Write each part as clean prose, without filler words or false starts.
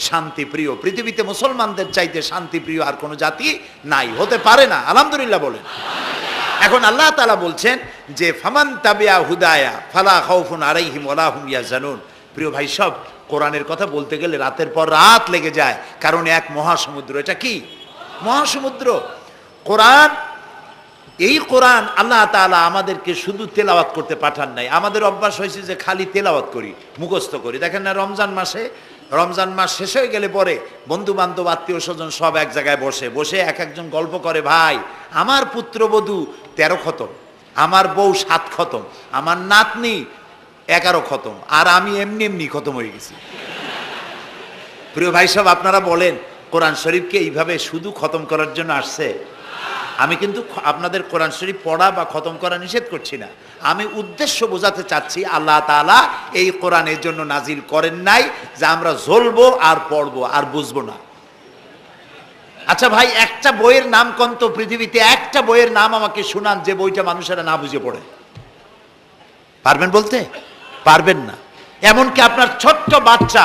শান্তিপ্রিয়। পৃথিবীতে মুসলমানদের চাইতে শান্তিপ্রিয় আর কোনো জাতি নাই, হতে পারে না। আলহামদুলিল্লাহ বলেন। এখন আল্লাহ তাআলা বলছেন যে ফামান তাবিয়া হুদায়া ফালা খাউফুন আলাইহিম ওয়ালা হুম ইয়াহজানুন। প্রিয় ভাই সব, কোরআনের কথা বলতে গেলে রাতের পর রাত লেগে যায়, কারণ এক মহাসমুদ্র। এটা কি মহাসমুদ্র? কোরআন। এই কোরআন আল্লাহ তাআলা আমাদেরকে শুধু তেলাওয়াত করতে পাঠান নাই। আমাদের অভ্যাস হয়েছে যে খালি তেলাওয়াত করি, মুখস্থ করি। দেখেন না, রমজান মাস শেষ হয়ে গেলে পরে বন্ধু বান্ধব আত্মীয় স্বজন সব এক জায়গায় বসে এক একজন গল্প করে, ভাই আমার পুত্রবধূ 13 খতম, আমার বউ 7 খতম, আমার নাতনি 11 খতম, আর আমি এমনি খতম হয়ে গেছি। প্রিয় ভাই সব, আপনারা বলেন কোরআন শরীফকে এইভাবে শুধু খতম করার জন্য আসছে? আমি কিন্তু আপনাদের কোরআন শরীফ পড়া বা খতম করা নিষেধ করছি না। আমি উদ্দেশ্য বোঝাতে চাচ্ছি, আল্লাহ তাআলা এই কোরআনের জন্য নাজিল করেন নাই যে আমরা জ্বলবো আর পড়বো আর বুঝবো না। আচ্ছা ভাই, একটা বইয়ের নাম কোন তো পৃথিবীতে, একটা বইয়ের নাম আমাকে শুনান যে বইটা মানুষেরা না বুঝে পড়ে? পারবেন বলতে? পারবেন না। এমনকি আপনার ছোট্ট বাচ্চা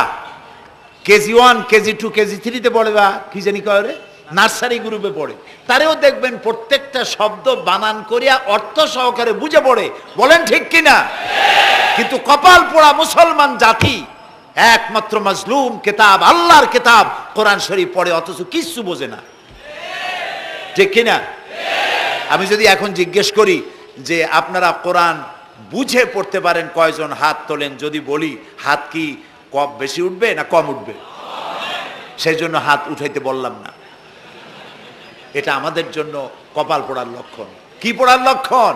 কেজি 1, কেজি 2, কেজি 3-তে পড়ে, বা কি জানি কয়, নার্সারি গ্রুপে পড়ে, তারেও দেখবেন প্রত্যেকটা শব্দ বানান করিয়া অর্থ সহকারে বুঝে পড়ে। বলেন ঠিক কিনা? কিন্তু কপাল পোড়া মুসলমান জাতি একমাত্র মাজলুম কিতাব, আল্লাহর কিতাব কোরআন শরীফ পড়ে, অথচ কিছু বোঝে না। ঠিক কিনা? আমি যদি এখন জিজ্ঞেস করি যে আপনারা কোরআন বুঝে পড়তে পারেন কয়জন, হাত তোলেন। যদি বলি হাত কি কম বেশি উঠবে না কম উঠবে? সেই জন্য হাত উঠাইতে বললাম না। এটা আমাদের জন্য কপাল পোড়ার লক্ষণ। কি পোড়ার লক্ষণ?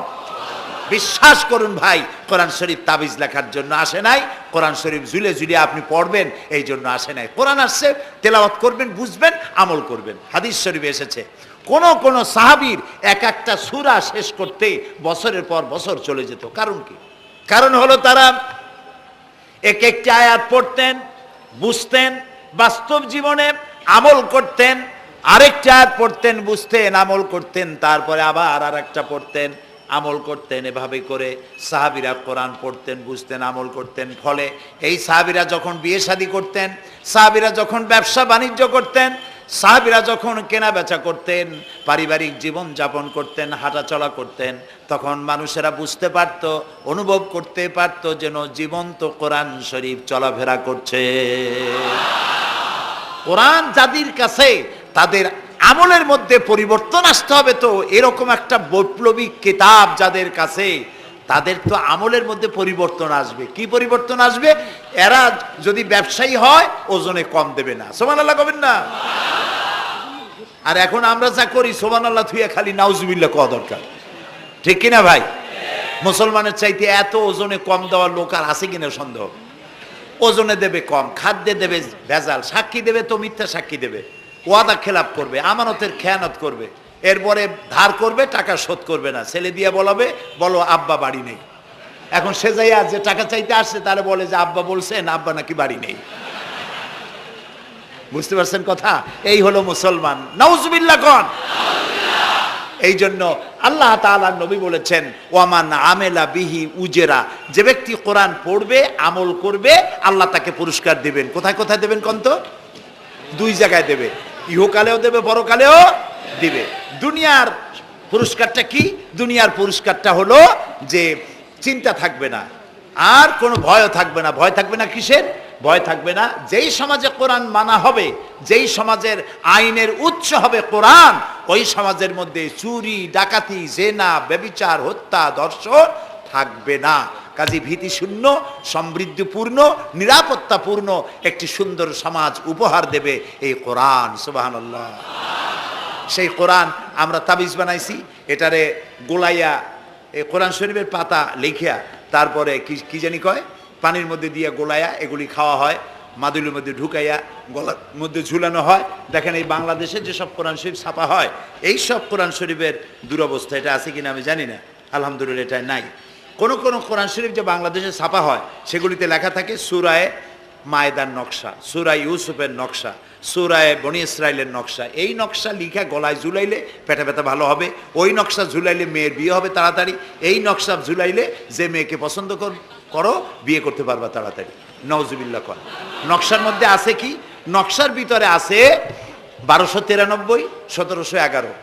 বিশ্বাস করুন ভাই, কোরআন শরীফ তাবিজ লেখার জন্য আসে নাই, কোরআন শরীফ ঝুলে ঝুলে আপনি পড়বেন এই জন্য আসে নাই। কোরআন আসছে তেলাওয়াত করবেন, বুঝবেন, আমল করবেন। হাদিস শরীফে এসেছে কোন সাহাবীর এক একটা সূরা শেষ করতে বছরের পর বছর চলে যেত। কারণ কি? কারণ হলো তারা এক একটি আয়াত পড়তেন, বুঝতেন, বাস্তব জীবনে আমল করতেন, আরেকটা আয়াত পড়তেন, বুঝতেন, আমল করতেন, তারপরে আবার আরেকটা পড়তেন, আমল করতেন। এভাবে করে সাহাবীরা কোরআন পড়তেন, বুঝতেন, আমল করতেন। ফলে এই সাহাবীরা যখন বিয়ে শাদী করতেন, সাহাবীরা যখন ব্যবসা বাণিজ্য করতেন, সাহাবীরা যখন কেনা বেচা করতেন, পারিবারিক জীবন যাপন করতেন, হাঁটাচলা করতেন, তখন মানুষেরা বুঝতে পারত, অনুভব করতে পারত যেন জীবন্ত কোরআন শরীফ চলাফেরা করছে। কোরআন যাদের কাছে, তাদের আমলের মধ্যে পরিবর্তন আসতে হবে। তো এরকম একটা বৈপ্লবিক কিতাব যাদের কাছে, তাদের তো আমলের মধ্যে পরিবর্তন আসবে। কি পরিবর্তন আসবে? এরা যদি ব্যবসায়ী হয় ওজনে কম দেবে না। সুবহানাল্লাহ কবেন না? আর এখন আমরা যা করি, সুবহানাল্লাহ থুইয়া খালি নাউজুবিল্লাহ কওয়া দরকার। ঠিক কিনা ভাই? মুসলমানের চাইতে এত ওজনে কম দেওয়ার লোক আর আছে কিনা সন্দেহ। ওজনে দেবে কম, খাদ্যে দেবে ভেজাল, সাক্ষী দেবে তো মিথ্যা সাক্ষী দেবে, ওয়াদা খেলাপ করবে, আমানতের খেয়ানত করবে, এরপরে ধার করবে, টাকা শোধ করবে না। ছেলে দিয়ে বলো আব্বা বাড়ি নেই। এখন সে যাইয়া যে টাকা চাইতে আসছে তারা বলে যে আব্বা বলছেন আব্বা নাকি বাড়ি নেই। বুঝতে পারছেন কথা? এই হলো মুসলমান। নাউজুবিল্লাহ কোন। এই জন্য আল্লাহ তাআলা নবী বলেছেন, ওয়ামান আমেলা বিহি উজেরা, যে ব্যক্তি কোরআন পড়বে, আমল করবে, আল্লাহ তাকে পুরস্কার দিবেন। কোথায় কোথায় দেবেন কোন তো? 2 জায়গায় দেবে, ইহকালেও দেবে, পরকালেও দিবে। দুনিয়ার পুরস্কারটা কি? দুনিয়ার পুরস্কারটা হলো যে চিন্তা থাকবে না, আর কোনো ভয়ও থাকবে না। ভয় থাকবে না কিসের? ভয় থাকবে না যেই সমাজে কোরআন মানা হবে, যেই সমাজের আইনের উৎস হবে কোরআন, ওই সমাজের মধ্যে চুরি, ডাকাতি, জেনা, ব্যভিচার, হত্যা, ধর্ষণ থাকবে না। কাজী ভীতিশূন্য, সমৃদ্ধিপূর্ণ, নিরাপত্তাপূর্ণ একটি সুন্দর সমাজ উপহার দেবে এই কোরআন। সুবহানাল্লাহ। সেই কোরআন আমরা তাবিজ বানাইছি, এটারে গোলাইয়া, এই কোরআন শরীফের পাতা লিখিয়া, তারপরে কি জানি কয়, পানির মধ্যে দিয়ে গোলাইয়া এগুলি খাওয়া হয়, মাদুলির মধ্যে ঢুকাইয়া গলার মধ্যে ঝুলানো হয়। দেখেন এই বাংলাদেশে যেসব কোরআন শরীফ ছাপা হয়, এই সব কোরআন শরীফের দুরবস্থা। এটা আছে কিনা আমি জানি না, আলহামদুলিল্লাহ এটা নাই। কোন কোরআন শরীফ যে বাংলাদেশে ছাপা হয়, সেগুলিতে লেখা থাকে সূরায়ে মায়েদার নকশা, সূরা ইউসুফের নকশা, সূরায়ে বনি ইসরাইলের নকশা। এই নকশা লিখা গলায় ঝুলাইলে পেটে ব্যথা ভালো হবে, ওই নকশা ঝুলাইলে মেয়ের বিয়ে হবে তাড়াতাড়ি, এই নকশা ঝুলাইলে যে মেয়েকে পছন্দ করো বিয়ে করতে পারবা তাড়াতাড়ি। নাউজুবিল্লাহ কর। নকশার মধ্যে আছে কি? নকশার ভিতরে আছে 1293, 1711,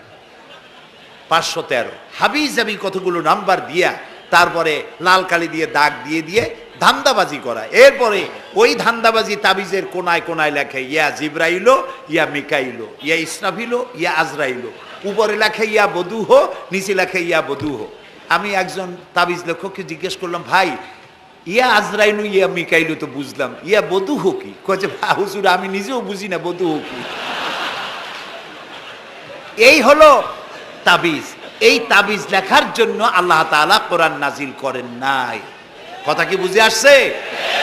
513 হাবি জাবি কতগুলো নাম্বার দিয়া তারপরে লাল কালি দিয়ে দাগ দিয়ে দিয়ে ধান্দাবাজি করা। এরপরে ওই ধান্দাবাজি তাবিজের কোনায় কোনায় লেখে ইয়া জিব্রাইলো, ইয়া মিকাইলো, ইয়া ইসরাফিলো, ইয়া আজরাইলো। উপরে লেখে ইয়া বদুহ, নিচে লেখে ইয়া বদুহ। আমি একজন তাবিজ লেখককে জিজ্ঞেস করলাম, ভাই ইয়া আজরাইলু ইয়া মিকাইলু তো বুঝলাম, ইয়া বদুহ কি? কয়েছে হুজুর আমি নিজেও বুঝি না বদুহ কি। এই হলো তাবিজ। এই তাবিজ লেখার জন্য আল্লাহ তাআলা কোরআন নাজিল করেন নাই। কথা কি বুঝে আসছে?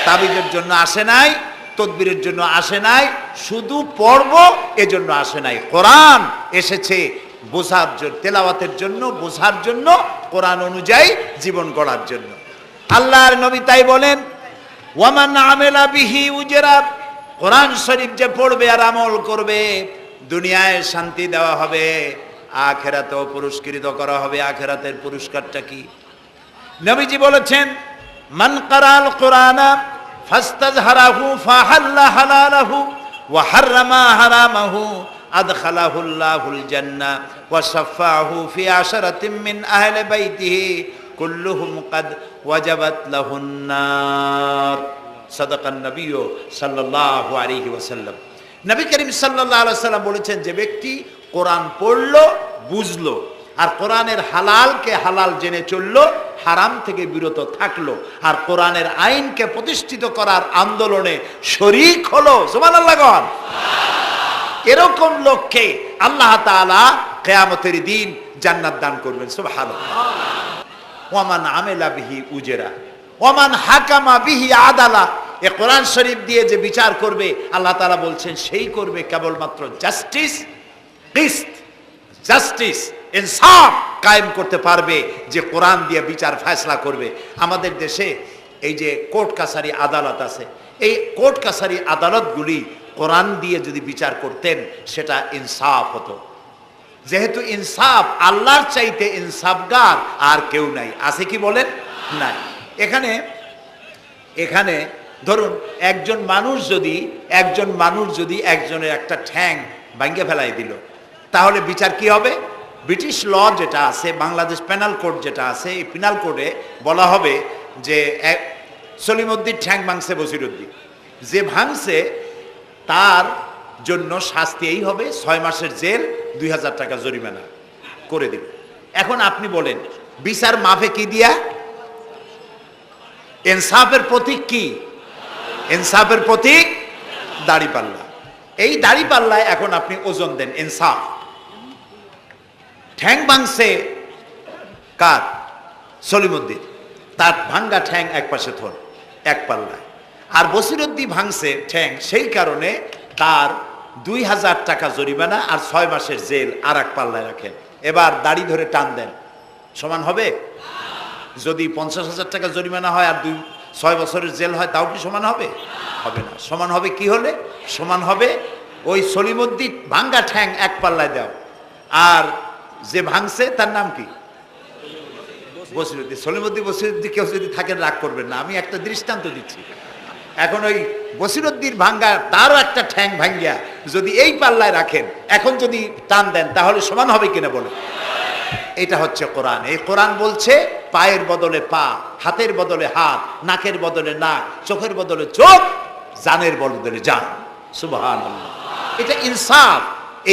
তাবিজের জন্য আসে নাই, তদবিরের জন্য আসে নাই, শুধু পড়ব এজন্য আসে নাই। কোরআন এসেছে বোঝার জন্য, তেলাওয়াতের জন্য, বোঝার জন্য, কোরআন অনুযায়ী জীবন গড়ার জন্য। আল্লাহর নবী তাই বলেন, ওয়ামান আমেলা বিহি উজরা, কোরআন শরীফ যে পড়বে আর আমল করবে দুনিয়ায় শান্তি দেওয়া হবে, আখিরাতেও পুরস্কৃত করা হবে। আখিরাতের পুরস্কারটা কি? নবীজি বলেছেন, মান কারাল কোরআনা ফাস্তাজহারাহু ফাহাল্লা হালালাহু ওয়া হাররামা হারামাহু আদখালাহুল্লাহুল জান্নাহ ওয়া শাফাআহু ফি আশরাতিন মিন আহলি বাইতিহি কুল্লুহুম কাদ ওয়াজাবাত লাহুন নার। সাদাকান নবী সাল্লাল্লাহু আলাইহি ওয়াসাল্লাম। নবী করিম সাল্লাল্লাহু আলাইহি ওয়াসাল্লাম বলেছেন, যে ব্যক্তি কোরআন পড়লো, বুঝলো, আর কোরআনের হালালকে হালাল জেনে চললো, হারাম থেকে বিরত থাকলো, আর কোরআনের আইনকে প্রতিষ্ঠিত করার আন্দোলনে শরীক হলো, সুবহানাল্লাহ গণ, এরকম লোককে আল্লাহ তাআলা কিয়ামতের দিন জান্নাত দান করবেন। সুবহানাল্লাহ। ওয়ামান আমেলা বিহি উজরা ওয়ামান হাকামা বিহি আদালা। এ কোরআন শরীফ দিয়ে যে বিচার করবে, আল্লাহ তাআলা বলছেন সেই করবে কেবলমাত্র জাস্টিস, কিসত, জাস্টিস, ইনসাফ কায়েম করতে পারবে, যে কোরআন দিয়ে বিচার ফয়সালা করবে। আমাদের দেশে এই যে কোর্ট কাছারি আদালত আছে, এই কোর্ট কাছারি আদালতগুলি কোরআন দিয়ে যদি বিচার করতেন সেটা ইনসাফ হতো। যেহেতু ইনসাফ, আল্লাহর চাইতে ইনসাফগার আর কেউ নাই। আছে কি বলেন? নাই। এখানে ধরুন একজন মানুষ যদি একজনের একটা ঠ্যাং ভাঙে ফেলাই দিল, তাহলে বিচার কি হবে? ব্রিটিশ ল যেটা আছে, বাংলাদেশ পেনাল কোড যেটা আছে, এই পেনাল কোডে বলা হবে যে সলিমউদ্দিন ঠ্যাং ভাঙছে বসিরউদ্দিন, যে ভাঙছে তার জন্য শাস্তি এই হবে 6 মাসের জেল, 2000 টাকা জরিমানা করে দিল। এখন আপনি বলেন বিচার মাফে কি দিয়া? ইনসাফের প্রতীক কি? ইনসাফের প্রতীক দাড়িপাল্লা। এই দাড়িপাল্লায় এখন আপনি ওজন দেন ইনসাফ। ঠ্যাং ভাঙছে কার? সলিমউদ্দিন, তার ভাঙ্গা ঠ্যাং এক পাশে থন, এক পাল্লায়। আর বসিরউদ্দিন ভাঙছে ঠ্যাং, সেই কারণে তার 2000 টাকা জরিমানা আর 6 মাসের জেল আর এক পাল্লায় রাখেন। এবার দাড়ি ধরে টান দেন, সমান হবে? যদি 50,000 টাকা জরিমানা হয় আর 6 বছরের জেল হয়, তাও কি সমান হবে? হবে না। সমান হবে কি হলে? সমান হবে ওই সলিমউদ্দিন ভাঙ্গা ঠ্যাং এক পাল্লায় দাও, আর যে ভাঙছে তার নাম কি? বসিরউদ্দিন। বসিরউদ্দিন কেউ যদি থাকেন রাগ করবেন না, আমি একটা দৃষ্টান্ত দিচ্ছি। এখন ওই বসিরউদ্দিন ভাঙ্গা, তারও একটা ঠ্যাং ভাঙ্গিয়া যদি এই পাল্লায় রাখেন, এখন যদি টান দেন, তাহলে সমান হবে কিনা বলে? এটা হচ্ছে কোরআন। এই কোরআন বলছে পায়ের বদলে পা, হাতের বদলে হাত, নাকের বদলে নাক, চোখের বদলে চোখ, জানের বদলে জান। সুবহানাল্লাহ। এটা ইনসাফ।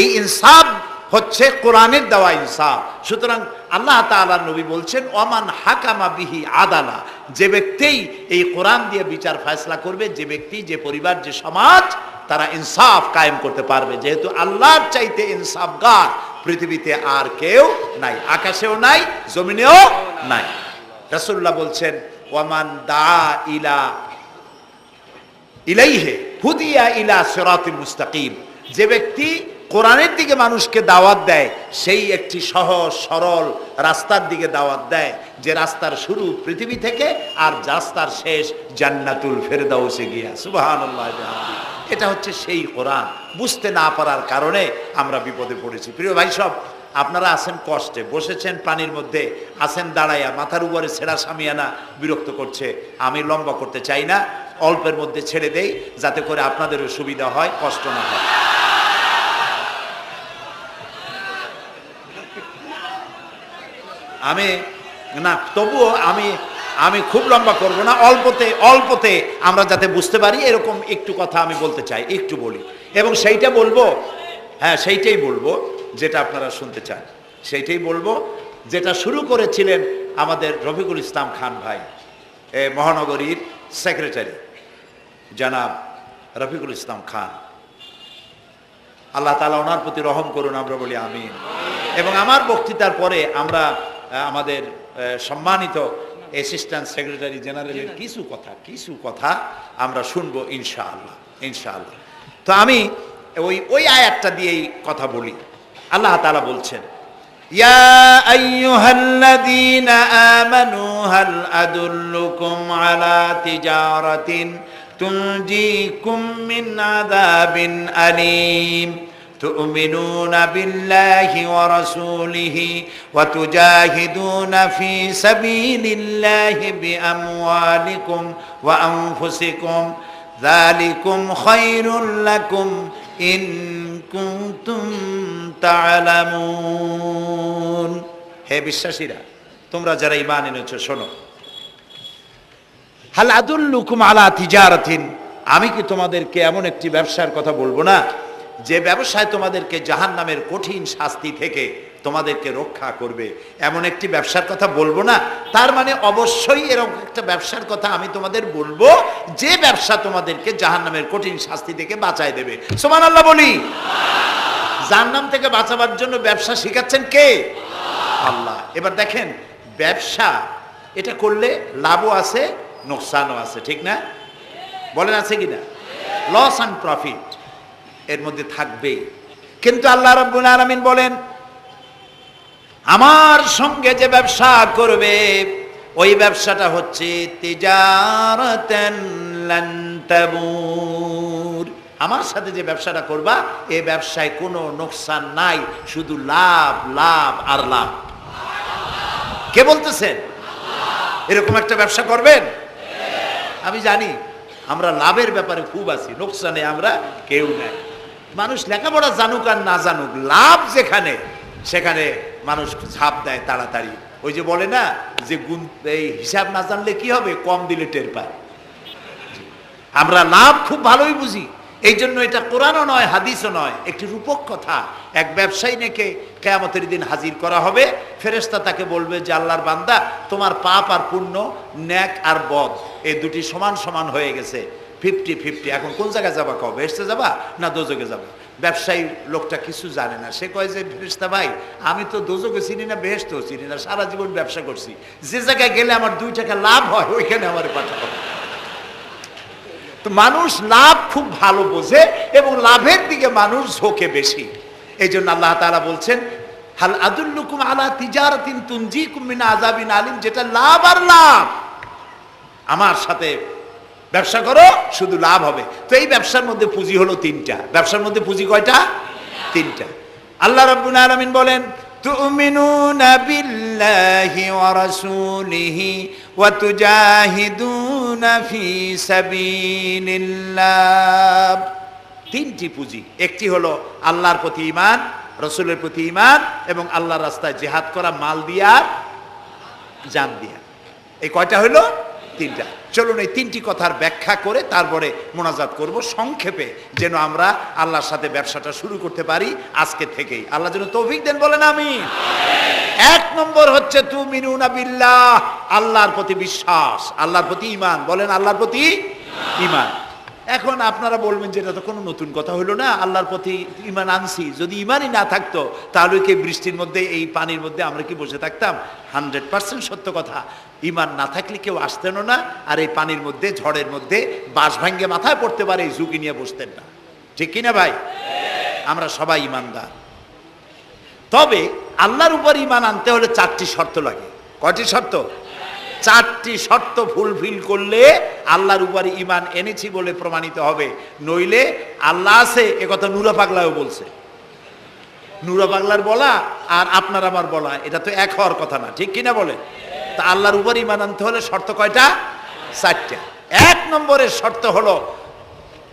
এই ইনসাফ হচ্ছে কোরআনের দেওয়া ইনসাফ। সুতরাং আল্লাহ তাআলা নবী বলছেন, ওমান হাকামা বিহি আদালা, যে ব্যক্তি এই কোরআন দিয়ে বিচার ফয়সালা করবে, যে ব্যক্তি, যে পরিবার, যে সমাজ, তারা ইনসাফ কায়েম করতে পারবে। যেহেতু আল্লাহর চাইতে ইনসাফগার পৃথিবীতে আর কেউ নাই, আকাশেও নাই, জমিনেও নাই। রাসূলুল্লাহ বলছেন, ওয়ামান দা ইলাইহি হুদিয়া ইলা সিরাতিল মুস্তাকিম, যে ব্যক্তি কোরআনের দিকে মানুষকে দাওয়াত দেয়, সেই একটি সহজ সরল রাস্তার দিকে দাওয়াত দেয়, যে রাস্তার শুরু পৃথিবী থেকে আর রাস্তার শেষ জান্নাতুল ফেরদাউসে গিয়া। সুবহানাল্লাহ। এটা হচ্ছে সেই কোরআন। বুঝতে না পারার কারণে আমরা বিপদে পড়েছি। প্রিয় ভাই সব, আপনারা আছেন কষ্টে, বসেছেন পানির মধ্যে, আছেন দাঁড়াইয়া, মাথার উপরে ছেঁড়া সামিয়ানা বিরক্ত করছে। আমি লম্বা করতে চাই না। অল্পের মধ্যে ছেড়ে দেই, যাতে করে আপনাদেরও সুবিধা হয়, কষ্ট না হয়। আমি না, তবুও আমি খুব লম্বা করব না, অল্পতে আমরা যাতে বুঝতে পারি এরকম একটু কথা আমি বলতে চাই, একটু বলি, এবং সেইটা বলবো, হ্যাঁ সেইটাই বলবো যেটা আপনারা শুনতে চান, সেইটাই বলবো যেটা শুরু করেছিলেন আমাদের রফিকুল ইসলাম খান ভাই, মহানগরীর সেক্রেটারি জনাব রফিকুল ইসলাম খান। আল্লাহ তাআলা ওনার প্রতি রহম করুন, আমরা বলি আমিন। এবং আমার বক্তৃতার পরে আমরা আমাদের সম্মানিত অ্যাসিস্ট্যান্ট সেক্রেটারি জেনারেলের কিছু কথা আমরা শুনবো ইনশাআল্লাহ। তো আমি ওই আয়াতটা দিয়েই কথা বলি। আল্লাহ তাআলা বলছেন, ইয়া আইয়ুহাল্লাযীনা আমানু হাল আদুল্লুকুম আলা তিজারাতিন তুনজিকুম মিন আযাবিন আলীম تؤمنون بالله ورسوله وتجاهدون في سبيل الله بأموالكم وأنفسكم ذلكم خير لكم إن كنتم تعلمون। হে বিশ্বাসীরা, তোমরা যারা ঈমান এনেছো শোনো, হাল আদুল্লুকুম আলা তিজারাতিন, আমি কি তোমাদেরকে এমন একটি ব্যবসার কথা বলবো না যে ব্যবসায় তোমাদেরকে জাহান্নামের কঠিন শাস্তি থেকে তোমাদেরকে রক্ষা করবে? এমন একটি ব্যবসার কথা বলবো না? তার মানে অবশ্যই এরকম একটা ব্যবসার কথা আমি তোমাদের বলবো যে ব্যবসা তোমাদেরকে জাহান্নামের কঠিন শাস্তি থেকে বাঁচায় দেবে। সুবহানাল্লাহ বলি। জাহান্নাম থেকে বাঁচাবার জন্য ব্যবসা শিখাচ্ছেন কে? আল্লাহ। এবার দেখেন, ব্যবসা এটা করলে লাভও আছে, নোকসানও আছে, ঠিক না? বলেন আছে কিনা? লস অ্যান্ড প্রফিট এর মধ্যে থাকবেই। কিন্তু আল্লাহ রাব্বুল আলামিন বলেন, আমার সঙ্গে যে ব্যবসা করবে ওই ব্যবসাটা হচ্ছে তিজারাতান লান তাবুর। আমার সাথে যে ব্যবসাটা করবা এই ব্যবসায় কোনো নোকসান নাই, শুধু লাভ লাভ আর লাভ। কে বলতেছেন? এরকম একটা ব্যবসা করবেন? আমি জানি আমরা লাভের ব্যাপারে খুব আছি, নোকসানে আমরা কেউ নাই। মানুষ লেখাপড়া জানুক আর না জানুক, লাভ যেখানে সেখানে মানুষ ঝাঁপ দেয় তাড়াতাড়ি। ওই যে বলে না যে এই হিসাব না জানলে কি হবে, কম দিলে টের পায়। আমরা লাভ খুব ভালোই বুঝি, এই জন্য এটা কোরআনও নয় হাদিসও নয়, একটি রূপক কথা। এক ব্যবসায়ী নেকে কিয়ামতের দিন হাজির করা হবে, ফেরেশতা তাকে বলবে যে আল্লাহর বান্দা, তোমার পাপ আর পুণ্য, ন্যাক আর বদ এই দুটি সমান সমান হয়ে গেছে, 50-50, এখন কোন জায়গায় যাবা? কও বেহেশতে যাবা না দোজখে যাবা? ব্যবসায়ী লোকটা কিছু জানে না, সে কয় যে ফেরেশতা ভাই, আমি তো দোজখে চিনি না, বেহেশতেও চিনি না, সারা জীবন ব্যবসা করছি, যে জায়গায় গেলে আমার 2 টাকা লাভ হয় ওইখানে আমার পাঠাবো। তো মানুষ লাভ খুব ভালো বোঝে এবং লাভের দিকে মানুষ ঝোঁকে বেশি। এই জন্য আল্লাহ তাআলা বলছেন, হাল আদুল্লুকুম আলা তিজারাতিন তুনজিকুম মিন আযাবিন আলিম, যেটা লাভ আর লাভ। আমার সাথে ব্যবসা করো, শুধু লাভ হবে। তো এই ব্যবসার মধ্যে পুঁজি হলো 3টা। ব্যবসার মধ্যে পুঁজি কয়টা? 3টা। আল্লাহ রাব্বুল আলামিন বলেন, তুমিনুনা বিল্লাহি ওয়া রাসূলিহি ওয়া তুজাহিদুনা ফি সাবিলিল্লাহ। 3টি পুঁজি। একটি হলো আল্লাহর প্রতি ঈমান, রাসূলের প্রতি ঈমান এবং আল্লাহর রাস্তায় জিহাদ করা, মাল দিয়া জান দিয়া। এই কয়টা হলো? 3টা। চলুন এই 3টি কথার ব্যাখ্যা করে তারপরে মোনাজাত করব সংক্ষেপে, যেন আমরা আল্লাহর সাথে ব্যবসাটা শুরু করতে পারি আজকে থেকেই। আল্লাহ যেন তৌফিক দেন, বলেন আমিন। 1 নম্বর হচ্ছে তুমিনুনা বিল্লাহ, আল্লাহর প্রতি বিশ্বাস, আল্লাহর প্রতি ঈমান। বলেন আল্লাহর প্রতি ঈমান। এখন আপনারা বলবেন যে এটা তো কোনো নতুন কথা হলো না, আল্লাহর প্রতি ঈমান আনছি, যদি ঈমানই না থাকতো তাহলে কি বৃষ্টির মধ্যে এই পানির মধ্যে আমরা কি বসে থাকতাম? 100% সত্য কথা। ঈমান না থাকলে কেউ আসতেন না, আর এই পানির মধ্যে, ঝড়ের মধ্যে বাঁশ ভাঙ্গে মাথায় পড়তে পারে এই ঝুঁকি নিয়ে বসতেন না, ঠিক কিনা ভাই? আমরা সবাই ঈমানদার। তবে আল্লাহর উপর ঈমান আনতে হলে 4টি শর্ত লাগে। কয়টি শর্ত? 4টি শর্ত ফুলফিল করলে আল্লাহর উপর ঈমান এনেছি বলে প্রমাণিত হবে। নইলে আল্লাহ আছে এ কথা নুরা পাগলাও বলছে। নুরা পাগলার বলা আর আপনার আমার বলা এটা তো এক হওয়ার কথা না, ঠিক কিনা বলে? তা আল্লাহর উপর ঈমান আনতে হলে শর্ত কয়টা? 4টা। এক নম্বরের শর্ত হলো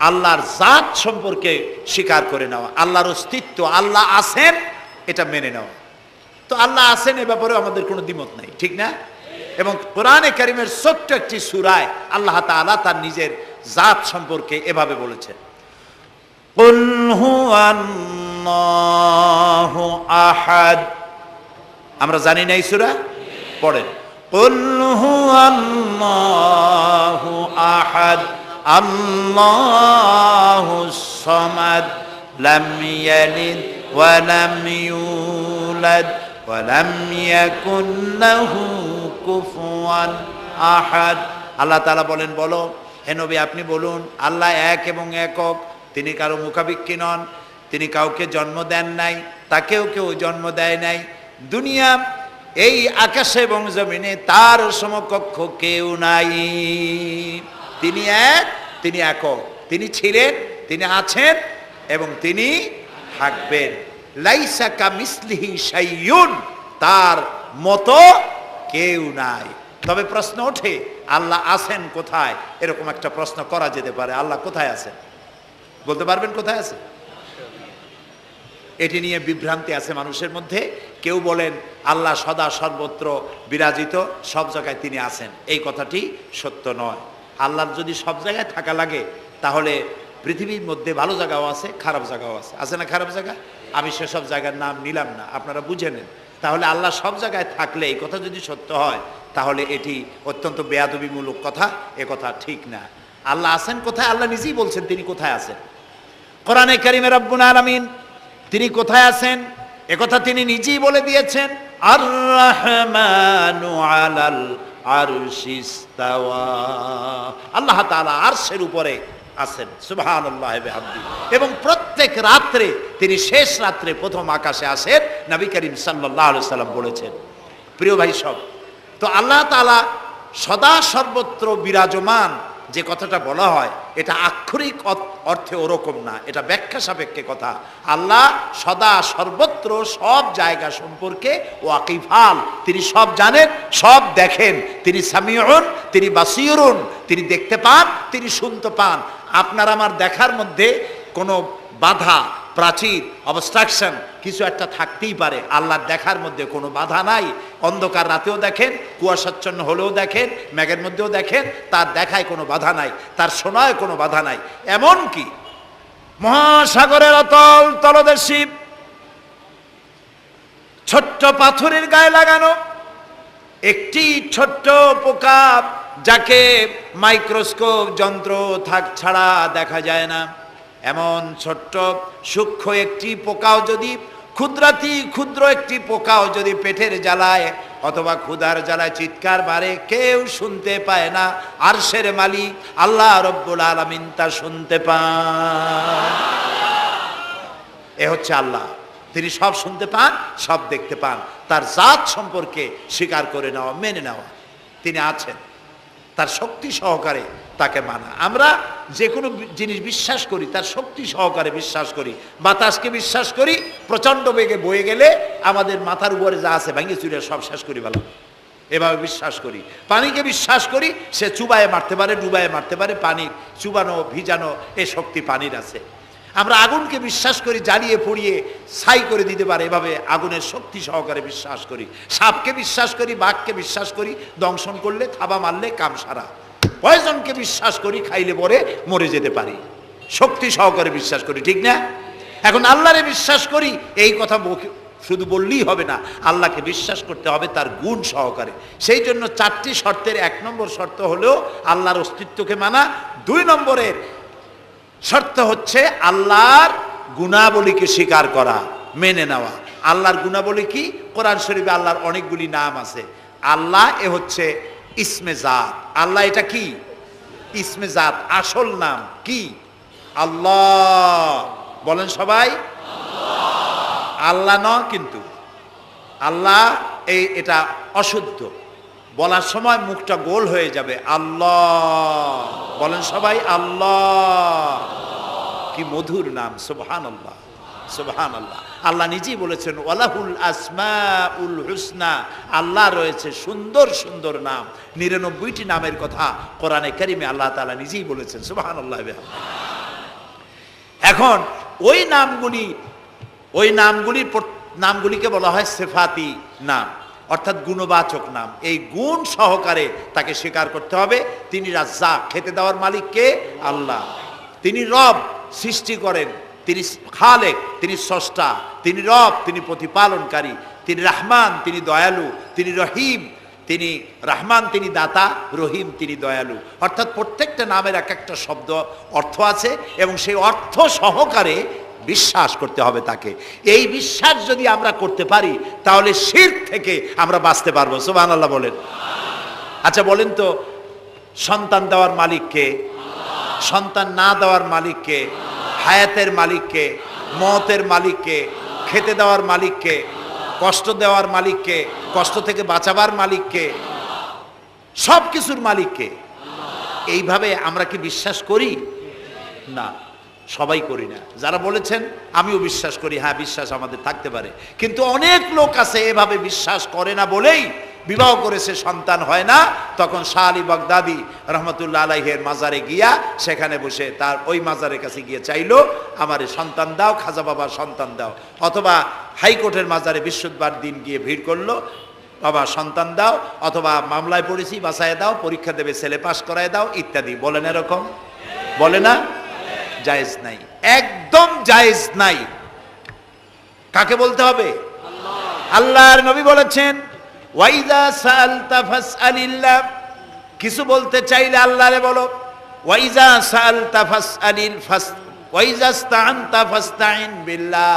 আল্লাহর জাত সম্পর্কে স্বীকার করে নেওয়া, আল্লাহর অস্তিত্ব, আল্লাহ আছেন এটা মেনে নেওয়া। তো আল্লাহ আছেন এ ব্যাপারে আমাদের কোনো দ্বিমত নাই, ঠিক না? এবং কোরআনে কারিমের ছোট্ট একটি সূরায় আল্লাহ তাআলা তার নিজের জাত সম্পর্কে এভাবে বলেছেন, কুল হুয়াল্লাহু আহাদ। আমরা জানি না এই সূরা? পড়েন, কুল হুয়াল্লাহু আহাদ আল্লাহুস সামাদ লাম ইয়ালিদ ওয়া লাম ইউলাদ ওয়া লাম ইয়াকুন লাহু কুফুয়ান আহাদ। আল্লাহ তাআলা বলেন, বলো হে নবী আপনি বলুন, আল্লাহ এক এবং একক, তিনি কারো মুখাপেক্ষী নন, তিনি কাউকে জন্ম দেন নাই, তাকেও কেউ জন্ম দেয় নাই। দুনিয়া এই আকাশে এবং জমিনে তার সমকক্ষ কেউ নাই। তিনি এক, তিনি একক, তিনি ছিলেন, তিনি আছেন এবং তিনি থাকবেন। লাইসা কামিসলিহি শাইউন, তার মতো কেউ নাই। তবে প্রশ্ন ওঠে আল্লাহ আছেন কোথায়? এরকম একটা প্রশ্ন করা যেতে পারে, আল্লাহ কোথায় আছেন? বলতে পারবেন কোথায় আছে? এটি নিয়ে বিভ্রান্তি আছে মানুষের মধ্যে। কেউ বলেন আল্লাহ সদা সর্বত্র বিরাজিত, সব জায়গায় তিনি আছেন। এই কথাটি সত্য নয়। আল্লাহর যদি সব জায়গায় থাকা লাগে তাহলে পৃথিবীর মধ্যে ভালো জায়গাও আছে, খারাপ জায়গাও আছে। আছে না খারাপ জায়গা? আমি সেসব জায়গার নাম নিলাম না, আপনারা বুঝে নেন। তাহলে আল্লাহ সব জায়গায় থাকলে এই কথা যদি সত্য হয় তাহলে এটি অত্যন্ত বেয়াদবিমূলক কথা, এ কথা ঠিক না। আল্লাহ আছেন কোথায়? আল্লাহ নিজেই বলছেন তিনি কোথায় আছেন। কোরআনে কারিমে রব্বুল আলামিন তিনি কোথায় আছেন একথা তিনি নিজেই বলে দিয়েছেন, আর রহমানু আলাল আরশিস তাওয়া। আল্লাহ তাআলা আরশের উপরে আছেন, সুবহানাল্লাহি ওয়া বিহামদিহি। এবং প্রত্যেক রাত্রে তিনি শেষ রাত্রে প্রথম আকাশে আসেন, নবী করিম সাল্লাল্লাহু আলাইহি সাল্লাম বলেছেন। প্রিয় ভাই সব, তো আল্লাহ তাআলা সদা সর্বত্র বিরাজমান যে কথাটা বলা হয় এটা আক্ষরিক অর্থে ওরকম না, এটা ব্যাখ্যা সাপেক্ষে কথা। আল্লাহ সদা সর্বত্র সব জায়গা সম্পর্কে ওয়াকিফাল, তিনি সব জানেন, সব দেখেন। তিনি সামিউন, তিনি বাসিরুন, তিনি দেখতে পান, তিনি শুনতে পান। আপনার আমার দেখার মধ্যে কোনো বাধা, প্রাচীর, অবস্ট্রাকশন কিছু একটা থাকতেই পারে। আল্লাহর দেখার মধ্যে কোনো বাধা নাই। অন্ধকার রাতেও দেখেন, কুয়াশাচ্ছন্ন হলেও দেখেন, মেঘের মধ্যেও দেখেন, তার দেখায় কোনো বাধা নাই, তার শোনায় কোনো বাধা নাই। এমনকি মহাসাগরের অতল তলদেশে ছোট্ট পাথরের গায়ে লাগানো একটি ছোট্ট পোকা, যাকে মাইক্রোস্কোপ যন্ত্র ছাড়া দেখা যায় না, এমন ছোট্ট সূক্ষ্ম একটি পোকাও যদি, ক্ষুদ্র একটি পোকাও যদি পেটের জ্বালায় অথবা ক্ষুধার জ্বালায় চিৎকার মারে, কেউ শুনতে পায় না। আরশের মালিক আল্লাহ রব্বুল আলামিন তা শুনতে পান। এ হচ্ছে আল্লাহ, তিনি সব শুনতে পান, সব দেখতে পান। তার জাত সম্পর্কে স্বীকার করে নেওয়া, মেনে নেওয়া, তিনি আছেন, তার শক্তি সহকারে তাকে মানা। আমরা যে কোনো জিনিস বিশ্বাস করি তার শক্তি সহকারে বিশ্বাস করি। বাতাসকে বিশ্বাস করি, প্রচণ্ড বেগে বয়ে গেলে আমাদের মাথার উপরে যা আছে ভেঙে চুরে সব শেষ করি ভালো, এভাবে বিশ্বাস করি। পানিকে বিশ্বাস করি, সে চুবায়ে মারতে পারে, ডুবায়ে মারতে পারে। পানির চুবানো, ভিজানো এ শক্তি পানির আছে। আমরা আগুনকে বিশ্বাস করি, জ্বালিয়ে পুড়িয়ে ছাই করে দিতে পারে, এভাবে আগুনের শক্তি সহকারে বিশ্বাস করি। সাপকে বিশ্বাস করি, বাঘকে বিশ্বাস করি, দংশন করলে, থাবা মারলে কাম সারা। পয়জনকে বিশ্বাস করি, খাইলে পরে মরে যেতে পারি, শক্তি সহকারে বিশ্বাস করি, ঠিক না? এখন আল্লাহরে বিশ্বাস করি, এই কথা শুধু বললেই হবে না, আল্লাহকে বিশ্বাস করতে হবে তার গুণ সহকারে। সেই জন্য 4টি শর্তের 1 নম্বর শর্ত হলো আল্লাহর অস্তিত্বকে মানা। 2 নম্বরের শর্ত হচ্ছে আল্লাহর গুণাবলীকে স্বীকার করা, মেনে নেওয়া। আল্লাহর গুণাবলী কি? কোরআন শরীফে আল্লাহর অনেকগুলি নাম আছে। আল্লাহ এ হচ্ছে ইসমে জাত। আল্লাহ এটা কি? ইসমে জাত, আসল নাম কি? আল্লাহ। বলেন সবাই আল্লাহ। ন কিন্তু আল্লাহ এটা অশুদ্ধ, বলার সময় মুখটা গোল হয়ে যাবে। আল্লাহ বলেন সবাই আল্লাহ। কি মধুর নাম, সুবহানাল্লাহ। সুবহানাল্লাহ। আল্লাহ নিজেই বলেছেন ওয়ালাহুল আসমাউল হুসনা, আল্লাহ রয়েছে সুন্দর সুন্দর নাম। 99টি নামের কথা কোরআনে কারিমে আল্লাহ তাআলা নিজেই বলেছেন। সুবহানাল্লাহ। এখন ওই নামগুলিকে বলা হয় সিফাতি নাম, অর্থাৎ গুণবাচক নাম। এই গুণ সহকারে তাকে স্বীকার করতে হবে। তিনি রাজ্জাক, খেতে দেওয়ার মালিক কে? আল্লাহ। তিনি রব, সৃষ্টি করেন। তিনি খালেক, তিনি স্রষ্টা। তিনি রব, তিনি প্রতিপালনকারী। তিনি রহমান, তিনি দয়ালু। তিনি রহিম, তিনি রহমান, তিনি দাতা। রহিম, তিনি দয়ালু। অর্থাৎ প্রত্যেকটা নামের এক একটা শব্দ অর্থ আছে এবং সেই অর্থ সহকারে বিশ্বাস করতে হবে তাকে। এই বিশ্বাস যদি আমরা করতে পারি তাহলে শিরক থেকে আমরা বাঁচতে পারবো। সুবহানাল্লাহ বলেন। আচ্ছা বলেন তো, সন্তান দেওয়ার মালিক কে? সন্তান না দেওয়ার মালিক কে? হায়াতের মালিক কে? মওতের মালিক কে? খেতে দেওয়ার মালিক কে? কষ্ট দেওয়ার মালিক কে? কষ্ট থেকে বাঁচাবার মালিক কে? সব কিছুর মালিক কে? এইভাবে আমরা কি বিশ্বাস করি? না, সবাই করি না। যারা বলেছেন আমিও বিশ্বাস করি, হ্যাঁ বিশ্বাস আমাদের থাকতে পারে, কিন্তু অনেক লোক আছে এভাবে বিশ্বাস করে না বলেই বিবাহ করেছে, সন্তান হয় না। তখন শাহ আলী বাগদাদি রহমতুল্লাহ আলাইহের মাজারে গিয়া সেখানে বসে তার ওই মাজারের কাছে গিয়ে চাইলো আমারে সন্তান দাও, খাজা বাবা সন্তান দাও। অথবা হাইকোর্টের মাজারে বৃহস্পতিবার দিন গিয়ে ভিড় করলো, বাবা সন্তান দাও, অথবা মামলায় পড়েছি বাঁচায় দাও, পরীক্ষা দেবে ছেলে পাশ করায় দাও ইত্যাদি। বলেন এরকম? বলে না? জায়েজ নাই, একদম জায়েজ নাই। কাকে বলতে হবে? আল্লাহর নবী বলেছেন ওয়াইদা সাআলতা ফাসআলিল্লাহ, কিছু বলতে চাইলে আল্লাহরে বলো। ওয়াইজা সাআলতা ফাসআলিল ফাস ওয়াইজা ইসতাআনতা ফাসতাইন বিল্লাহ,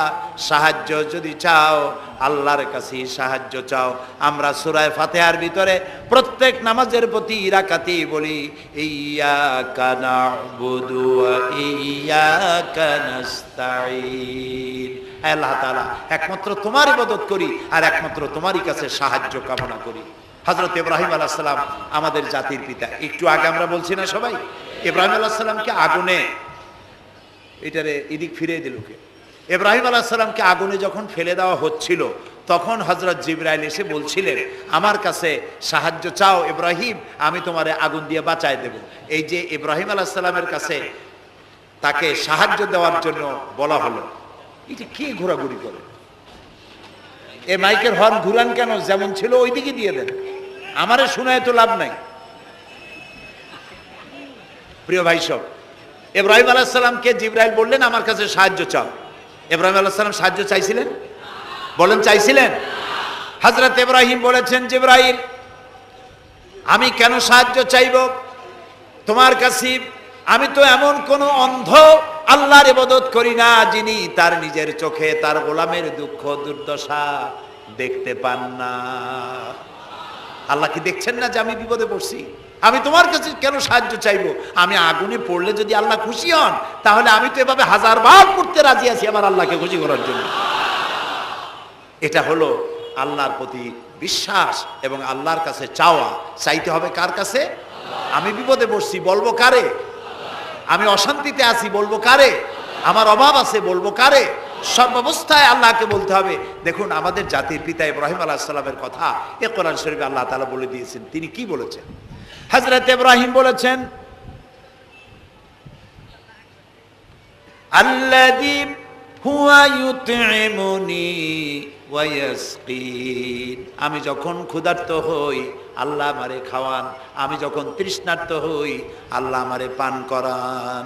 সাহায্য যদি চাও আল্লাহর কাছে সাহায্য চাও। আমরা সূরা ফাতিহার ভিতরে প্রত্যেক নামাজের প্রতি রাকাতেই বলি ইয়্যাকা না'বুদু ওয়া ইয়্যাকা নাস্তাঈন। আল্লাহ তাআলা একমাত্র তোমার ইবাদত করি আর একমাত্র তোমারই কাছে সাহায্য কামনা করি। হযরত ইব্রাহিম আলাইহিস সালাম আমাদের জাতির পিতা। একটু আগে আমরা বলছি না সবাই, ইব্রাহিম আলাইহিস সালামকে আগুনে, এটারে এদিক ফিরে দিল কে? ইব্রাহিম আলাইহিস সালামকে আগুনে যখন ফেলে দেওয়া হচ্ছিল তখন হযরত জিবরাইল এসে বলছিলেন আমার কাছে সাহায্য চাও ইব্রাহিম, আমি তোমারে আগুন দিয়ে বাঁচায় দেব। এই যে ইব্রাহিম আলাইহিস সালামের কাছে তাকে সাহায্য দেওয়ার জন্য বলা হলো, এটা কে ঘোরাঘুরি করে? এ মাইকের হর্ন ঘুরান কেন? যেমন ছিল ওই দিকে দিয়ে দেন, আমারে শোনায় তো লাভ নাই। প্রিয় ভাই সব, ইব্রাহিম আলাইহিস সালামকে জিবরাইল বললেন আমার কাছে সাহায্য চাও। ইব্রাহিম আলাইহিস সালাম সাহায্য চাইছিলেন? বলেন চাইছিলেন? হযরত ইব্রাহিম বলেছেন জিবরাইল আমি কেন সাহায্য চাইব তোমার কাছে? আমি তো এমন কোন অন্ধ আল্লাহর ইবাদত করি না যিনি তার নিজের চোখে তার গোলামের দুঃখ দুর্দশা দেখতে পান না। আল্লাহ কি দেখছেন না যে আমি বিপদে পড়ছি? আমি তোমার কাছে কেন সাহায্য চাইবো? আমি আগুনে পড়লে যদি আল্লাহ খুশি হন তাহলে আমি তো এভাবে 1000 বার পড়তে রাজি আছি আমার আল্লাহকে খুশি করার জন্য। এটা হলো আল্লাহর প্রতি বিশ্বাস এবং আল্লাহর কাছে চাওয়া। চাইতে হবে কার কাছে? আমি বিপদে পড়ছি বলবো কারে? আমি অশান্তিতে আছি বলবো কারে? আমার অভাব আছে বলবো কারে? সর্বাবস্থায় আল্লাহকে বলতে হবে। দেখুন আমাদের জাতির পিতা ইব্রাহিম আলাইহিস সালামের কথা এ কোরআন শরীফে আল্লাহ তাআলা বলে দিয়েছেন। তিনি কি বলেছেন? হযরত ইব্রাহিম বলেছেন আল্লাযী হুয়া ইউতঈমুনি ওয়া ইয়াসকিন, আমি যখন ক্ষুধার্ত হই আল্লাহ আমারে খাওয়ান, আমি যখন তৃষ্ণার্ত হই আল্লাহ আমারে পান করান।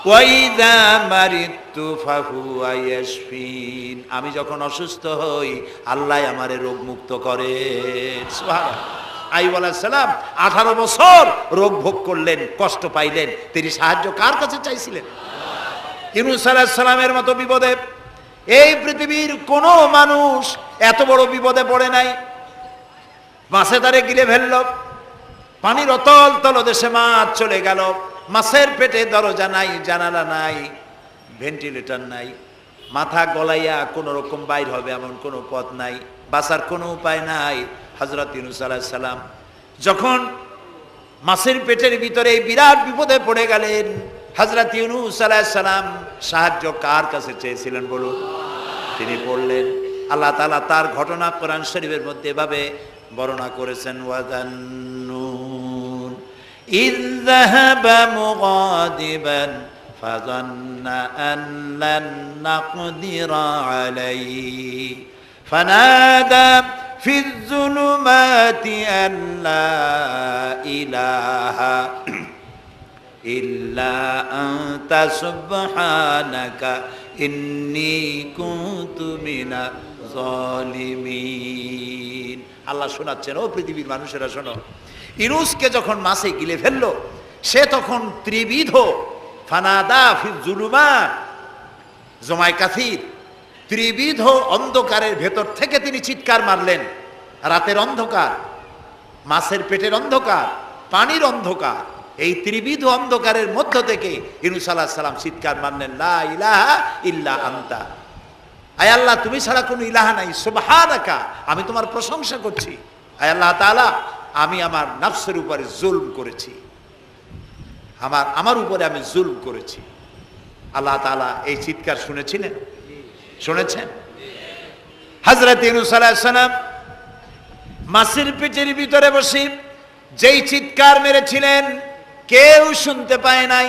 ওয়া ইযা মারিতু ফাহুয়া ইয়াশফিন, আমি যখন অসুস্থ হই আল্লাহ আমারে রোগ মুক্ত করেন। সুবহানাল্লাহ। আইয়ুব আলাইহিস সালাম 18 বছর রোগ ভোগ করলেন, কষ্ট পাইলেন, তিনি সাহায্য কার কাছে চাইছিলেন? ইউনূস আলাইহিস সালামের মতো বিপদে এই পৃথিবীর কোন মানুষ এত বড় বিপদে পড়ে নাই। মাছে তারে গিলে ফেলল, পানির অতল তলদেশে মাছ চলে গেল, মাছের পেটে দরজা নাই, জানালা নাই, ভেন্টিলেটর নাই, মাথা গলাইয়া কোন রকম বাইর হবে এমন কোনো পথ নাই, বাঁচার কোনো উপায় নাই। হযরত ইউনূস আলাইহিস সালাম যখন মাছের পেটের ভিতরে এই বিরাট বিপদে পড়ে গেলেন, হযরত ইউনূস আলাইহিস সালাম সাহায্য কার কাছে চেয়েছিলেন বলুন? তিনি পড়লেন। আল্লাহ তাআলা তার ঘটনা কোরআন শরীফের মধ্যে এভাবে বর্ণনা করেছেন, ওয়াজান্নুন ইয যাহাবা মুগাদিবান ফাযান্না আন লান নাকদিরা আলাইহি ফানাদা ফিয যুলুমাতি আন লা ইলাহা ইল্লা আনতা সুবহানাকা ইন্নী কুনতু মিনাজ জালিমিন। আল্লাহ শোনাচ্ছেন, ও পৃথিবীর মানুষেরা শোনো, ইউনূসকে যখন মাছে গিলে ফেললো, সে তখন ত্রিবিধ ফানাদা ফি যুলুমাত জমায় কাসির, ত্রিবিধ অন্ধকারের ভেতর থেকে তিনি চিৎকার মারলেন। রাতের অন্ধকার, মাছের পেটের অন্ধকার, পানির অন্ধকার, এই ত্রিবিধ অন্ধকারের মধ্য থেকে ইউনূস আলাইহিস সালাম চিৎকার মারলেন, লা ইলাহা ইল্লা আনতা, আয় আল্লাহ তুমি ছাড়া কোনো ইলাহা নাই, সুবহানাকা, আমি তোমার প্রশংসা করছি। আয় আল্লাহ তাআলা, আমি আমার নফসের উপরে জুলম করেছি, আমার উপরে আমি জুলম করেছি। আল্লাহ তাআলা এই চিৎকার শুনেছিলেন, শুনেছেন? হযরত ইউনূস আলাইহিস সালাম মাছের পেটের ভিতরে বসে যেই চিৎকার মেরেছিলেন কেউ শুনতে পায় নাই,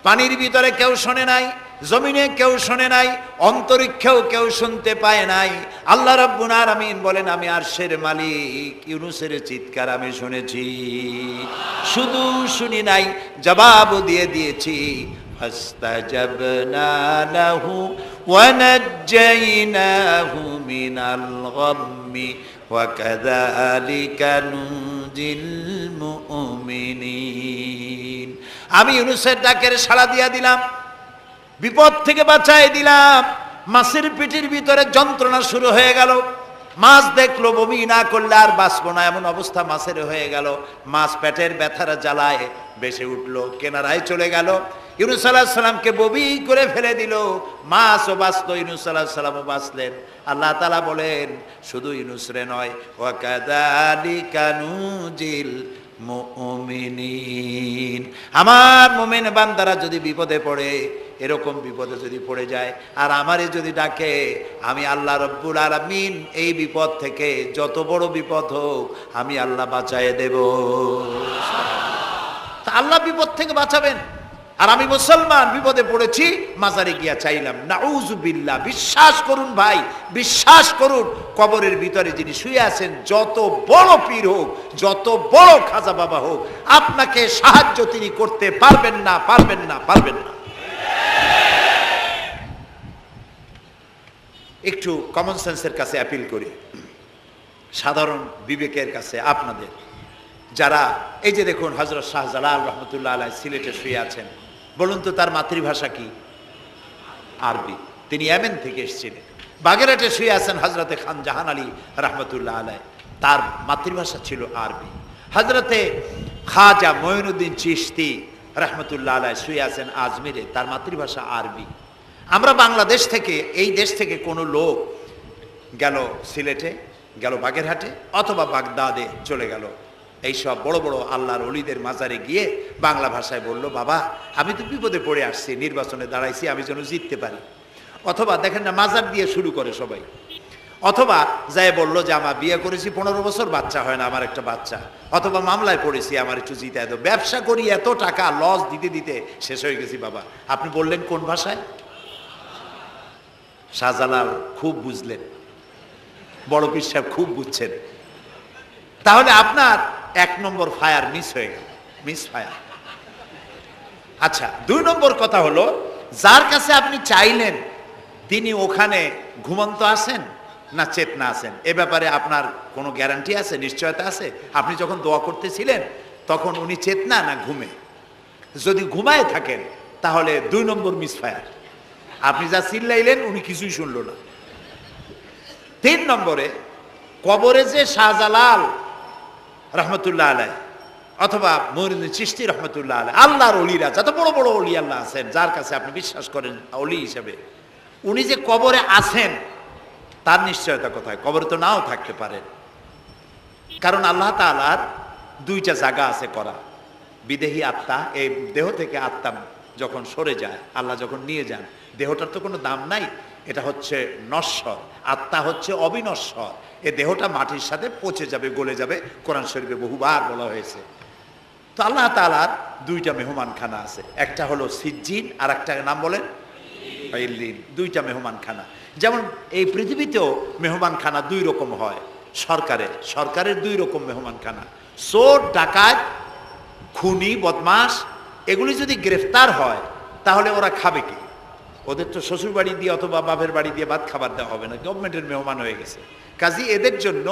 পানির ভিতরে কেউ শোনে নাই, জমিনে কেউ শোনে নাই, অন্তরিক্ষেও কেউ শুনতে পায় নাই। আল্লাহ রাব্বুল আলামিন বলেন, আমি আরশের মালিক, ইউনূসের চিৎকার আমি শুনেছি, শুধু শুনি নাই, জবাবও দিয়ে দিয়েছি। ফাস্তাজাবনা লাহু ওয়া নাজ্জাইনাহু মিনাল গাম্মি ওয়া কাযালিকা নুনজিল মুমিনিন। আমি ইউনূসের ডাকের সাড়া দিয়া দিলাম, বিপদ থেকে বাঁচাই দিলাম। মাছের পেটের ভিতরে যন্ত্রণা শুরু হয়ে গেল, মাছ দেখলো বমি না করলে আর বাঁচবো না, এমন অবস্থা মাছের হয়ে গেল। মাছ পেটের ব্যথার জ্বালায় বেসে উঠলো, কেনারায় চলে গেল। ইউনূস আলাইহিস সালামকে বমি করে ফেলে দিল, মাছও বাঁচলো, ইউনূস আলাইহিস সালামও বাঁচলেন। আল্লাহ তাআলা বলেন, শুধু ইউনূস রে নয়, ওয়া কাযালিকা নুনজিল মুমিনিন, আমার মুমিন বান্দারা যদি বিপদে পড়ে, এরকম বিপদে যদি পড়ে যায় আর আমারে যদি ডাকে, আমি আল্লাহ রব্বুল আলামিন এই বিপদ থেকে, যত বড় বিপদ হোক, আমি আল্লাহ বাঁচায়ে দেব। তা আল্লাহ বিপদ থেকে বাঁচাবেন, আর আমি মুসলমান বিপদে পড়েছি, মাজারে গিয়া চাইলাম, নাউযুবিল্লাহ। বিশ্বাস করুন ভাই, বিশ্বাস করুন, কবরের ভিতরে যিনি শুয়ে আছেন, যত বড় পীর হোক, যত বড় খাজা বাবা হোক, আপনাকে সাহায্য তিনি করতে পারবেন না, পারবেন না, পারবেন না। একটু কমন সেন্সের কাছে অ্যাপিল করি, সাধারণ বিবেকের কাছে আপনাদের, যারা এই যে দেখুন হযরত শাহজালাল রহমতুল্লাহ আলাইহি সিলেটে শুয়ে আছেন, বলুন তো তার মাতৃভাষা কি? আরবি। তিনি ইয়েমেন থেকে এসেছিলেন। বাগেরহাটে শুয়ে আছেন হযরতে খান জাহান আলী রহমতুল্লাহ আলাইহি, তার মাতৃভাষা ছিল আরবি। হযরতে খাজা মঈনুদ্দিন চিশতি রহমতুল্লাহ আলাইহি শুয়ে আছেন আজমিরে, তার মাতৃভাষা আরবি। আমরা বাংলাদেশ থেকে, এই দেশ থেকে কোনো লোক গেল সিলেটে, গেল বাগেরহাটে অথবা বাগদাদে চলে গেল, এইসব বড় বড় আল্লাহর ওলিদের মাজারে গিয়ে বাংলা ভাষায় বলল, বাবা আমি তো বিপদে পড়ে আসছি, নির্বাচনে দাঁড়াইছি, আমি যেন জিততে পারি। অথবা দেখেন না, মাজার দিয়ে শুরু করে সবাই। অথবা যায় বলল যে আমার বিয়ে করেছি 15 বছর, বাচ্চা হয় না, আমার একটা বাচ্চা। অথবা মামলায় পড়েছি, আমার একটু জিতায় দাও, ব্যবসা করি, এত টাকা লস দিতে দিতে শেষ হয়ে গেছি। বাবা আপনি বললেন কোন ভাষায়? শাহজালাল খুব বুঝলেন, বড় পীর সাহেব খুব বুঝছেন। তাহলে আপনার 1 নম্বর ফায়ার মিস হয়ে গেল, মিস ফায়ার। আচ্ছা, 2 নম্বর কথা হলো, যার কাছে আপনি চাইলেন তিনি ওখানে ঘুমন্ত আছেন না চেতনা আছেন, এ ব্যাপারে আপনার কোনো গ্যারান্টি আছে, নিশ্চয়তা আছে? আপনি যখন দোয়া করতেছিলেন তখন উনি চেতনা না ঘুমে? যদি ঘুমায় থাকেন তাহলে 2 নম্বর মিস ফায়ার। আপনি যা চিল্লাইলেন উনি কিছুই শুনল না। 3 নম্বরে, কবরে যে শাহজালাল রহমতুল্লাহ আলাইহি অথবা মঈনুদ্দিন চিশতি রহমতুল্লাহ আলাইহি, আল্লাহর ওলিরা, যত বড় বড় ওলি আল্লাহ আছেন, যার কাছে আপনি বিশ্বাস করেন ওলি হিসেবে, উনি যে কবরে আছেন তার নিশ্চয়তা কোথায়? কবরে তো নাও থাকতে পারেন, কারণ আল্লাহ তাআলার 2টা জায়গা আছে করা। বিদেহী আত্মা, এই দেহ থেকে আত্মা যখন সরে যায়, আল্লাহ যখন নিয়ে যান, দেহটার তো কোনো দাম নাই, এটা হচ্ছে নশ্বর, আত্মা হচ্ছে অবিনশ্বর। এ দেহটা মাটির সাথে পচে যাবে, গলে যাবে, কোরআন শরীফে বহুবার বলা হয়েছে। তো আল্লাহ তাআলার দুইটা মেহমানখানা আছে, একটা হলো সিজ্জিন আর একটা নাম বলেন ইল্লিন, দুইটা মেহমানখানা। যেমন এই পৃথিবীতেও মেহমানখানা দুই রকম হয়, সরকারের দুই রকম মেহমানখানা। চোর, ডাকাত, খুনি, বদমাস এগুলি যদি গ্রেফতার হয় তাহলে ওরা খাবে কি? ওদের তো শ্বশুর বাড়ি দিয়ে অথবা বাপের বাড়ি দিয়ে ভাত খাবার দেওয়া হবে না, গভর্নমেন্টের মেহমান হয়ে গেছে। কাজী এদের জন্য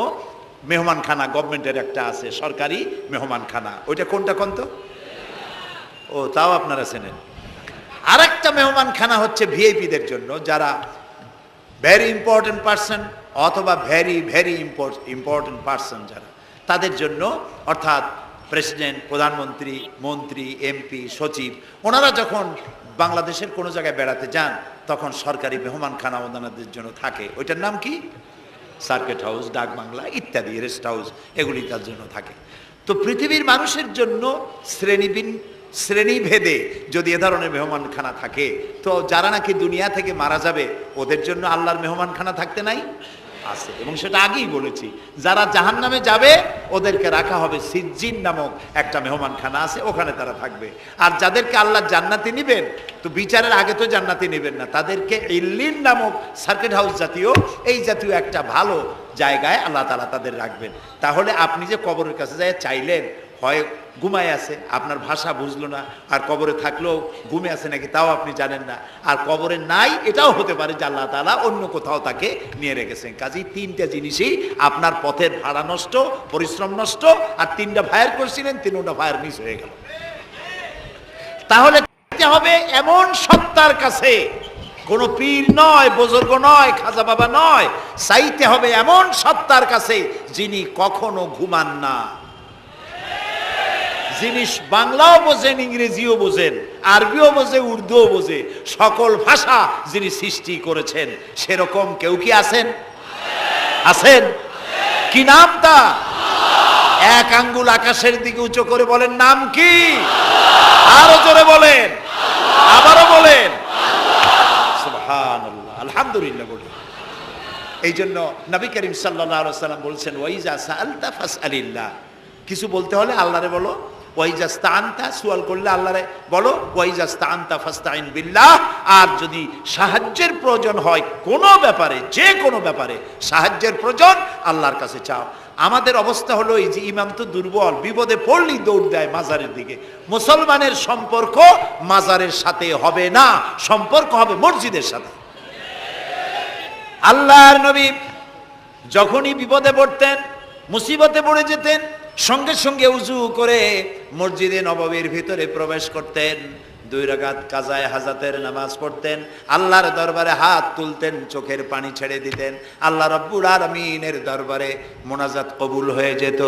মেহমানখানা গভর্নমেন্টের একটা আছে, সরকারি মেহমানখানা। ওইটা কোনটা কোন তো? ও, তাও আপনারা চেনেন। আর একটা মেহমানখানা হচ্ছে ভিআইপিদের জন্য, যারা ভেরি ইম্পর্টেন্ট পার্সন অথবা ভেরি ভেরি ইম্পর্টেন্ট পার্সন যারা, তাদের জন্য, অর্থাৎ প্রেসিডেন্ট, প্রধানমন্ত্রী, মন্ত্রী, এমপি, সচিব, ওনারা যখন বাংলাদেশের কোনো জায়গায় বেড়াতে যান তখন সরকারি মেহমানখানা ওনাদের জন্য থাকে। ওইটার নাম কি? সার্কিট হাউস, ডাক বাংলা ইত্যাদি, রেস্ট হাউস, এগুলি তার জন্য থাকে। তো পৃথিবীর মানুষের জন্য শ্রেণীভেদে যদি এ ধরনের মেহমানখানা থাকে, তো যারা নাকি দুনিয়া থেকে মারা যাবে ওদের জন্য আল্লাহর মেহমানখানা থাকতে নাই? আছে। এবং সেটা আগেই বলেছি, যারা জাহান্নামে যাবে ওদেরকে রাখা হবে সিজ্জিন নামক একটা মেহমানখানা আছে, ওখানে তারা থাকবে। আর যাদেরকে আল্লাহ জান্নাতে নিবেন, তো বিচারের আগে তো জান্নাতে নেবেন না, তাদেরকে ইল্লিন নামক সার্কিট হাউস জাতীয়, এই জাতীয় একটা ভালো জায়গায় আল্লাহ তাআলা তাদের রাখবেন। তাহলে আপনি যে কবরের কাছে যায় চাইলেন, হয় ঘুমায় আছে, আপনার ভাষা বুঝলো না, আর কবরে থাকলেও ঘুমে আছে নাকি তাও আপনি জানেন না, আর কবরে নাই এটাও হতে পারে যে আল্লাহ তাআলা অন্য কোথাও তাকে নিয়ে রেখেছেন। কাজেই তিনটা জিনিসই, আপনার পথের ভাড়া নষ্ট, পরিশ্রম নষ্ট, আর তিনটা ফায়ার করছিলেন, তিনটা ফায়ার মিস হয়ে গেল। তাহলে হবে এমন সত্তার কাছে, কোনো পীর নয়, বুজুর্গ নয়, খাজা বাবা নয়, চাইতে হবে এমন সত্তার কাছে যিনি কখনো ঘুমান না, যিনি বাংলাও বোঝেন, ইংরেজিও বোঝেন, আরবিও বোঝে, উর্দুও বোঝে, সকল ভাষা যিনি সৃষ্টি করেছেন। সেরকম কেউ কি আছেন? আছেন? কি নাম তা? এক আঙ্গুল আকাশের দিকে উঁচু করে বলেন, নাম কি? আরো জোরে বলেন, আবারও বলেন, সুবহানাল্লাহ, আলহামদুলিল্লাহ বলেন। এই জন্য নবী করিম সাল্লাল্লাহু আলাইহি ওয়াসাল্লাম বলছেন, ওয়াইজা সাআলতা ফাসআলিল্লাহ, কিছু বলতে হলে আল্লাহরে বলো। ওয়াইজাস্তাআনতা, সুয়াল করলে আল্লাহরে বলো। ওয়াইজাস্তাআনতা ফাস্তাইন বিল্লাহ, আর যদি সাহায্যের প্রয়োজন হয় কোনো ব্যাপারে, যে কোনো ব্যাপারে সাহায্যের প্রয়োজন, আল্লাহর কাছে চাও। আমাদের অবস্থা হলো এই যে ইমাম তো দুর্বল, বিপদে পড়লেই দৌড় দেয় মাজারের দিকে। মুসলমানের সম্পর্ক মাজারের সাথে হবে না, সম্পর্ক হবে মসজিদের সাথে। আল্লাহর নবী যখনই বিপদে পড়তেন, মুসিবতে পড়ে যেতেন, সঙ্গে সঙ্গে উজু করে মসজিদে নববীর ভিতরে প্রবেশ করতেন, 2 রাকাত কাজায়ে হাজাতের নামাজ পড়তেন, আল্লাহর দরবারে হাত তুলতেন, চোখের পানি ছেড়ে দিতেন, আল্লাহ রাব্বুল আলামিনের দরবারে মোনাজাত কবুল হয়ে যেত।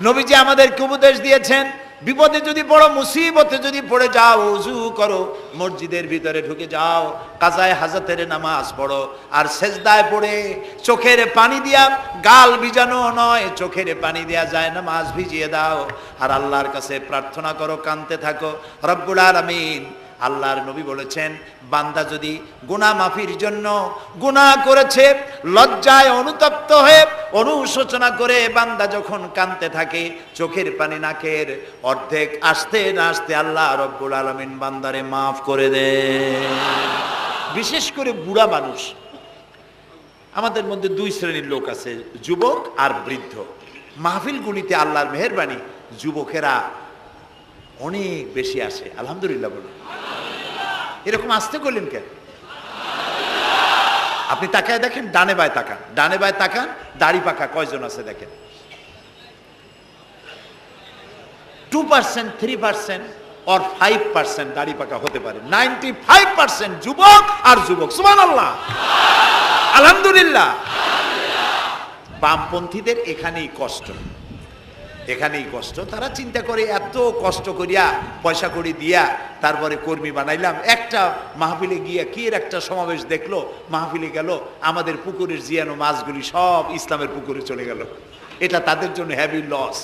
নবীজি আমাদেরকে উপদেশ দিয়েছেন, বিপদে যদি পড়ো, মুসিবতে যদি পড়ে যাও, উজু করো, মসজিদের ভিতরে ঢুকে যাও, কাজায়ে হাজাতের নামাজ পড়ো, আর সেজদায় পড়ে চোখের পানি দিয়া, গাল ভিজানো নয়, চোখের পানি দিয়া যায় নামাজ ভিজিয়ে দাও, আর আল্লাহর কাছে প্রার্থনা করো, কাঁদতে থাকো রব্বুল আলামিন। আল্লাহর নবী বলেছেন, বান্দা যদি গুনাহ মাফির জন্য গুনাহ করেছে, লজ্জায় অনুতপ্ত হয়ে অনুশোচনা করে বান্দা যখন কাঁদতে থাকে, চোখের পানি নাকের অর্ধেক আসতে না আসতে আল্লাহ রব্বুল আলামিন বান্দারে মাফ করে দেন। বিশেষ করে বুড়া মানুষ, আমাদের মধ্যে 2 শ্রেণীর লোক আছে, যুবক আর বৃদ্ধ। মাহফিলগুলিতে আল্লাহর মেহেরবানি যুবকেরা অনেক বেশি আসে, আলহামদুলিল্লাহ বলে। এরকম আসতে করলেন কেন? আপনি তাকায় দেখেন, ডানে বায় তাকান, ডানে বায় তাকান, দাড়ি পাকা কয়জন আছে দেখেন। 2%, 3% or 5% দাড়ি পাকা হতে পারে, 95% যুবক আর যুবক। সুবহানাল্লাহ, আলহামদুলিল্লাহ। বামপন্থীদের এখানেই কষ্ট, এখানেই কষ্ট। তারা চিন্তা করে এত কষ্ট করিয়া পয়সা করি দিয়া তারপরে কর্মী বানাইলাম, একটা মাহফিলে গিয়া কি এর একটা সমাবেশ দেখলো, মাহফিলে গেল, আমাদের পুকুরের জিয়ানো মাছগুলি সব ইসলামের পুকুরে চলে গেল। এটা তাদের জন্য হেভি লস।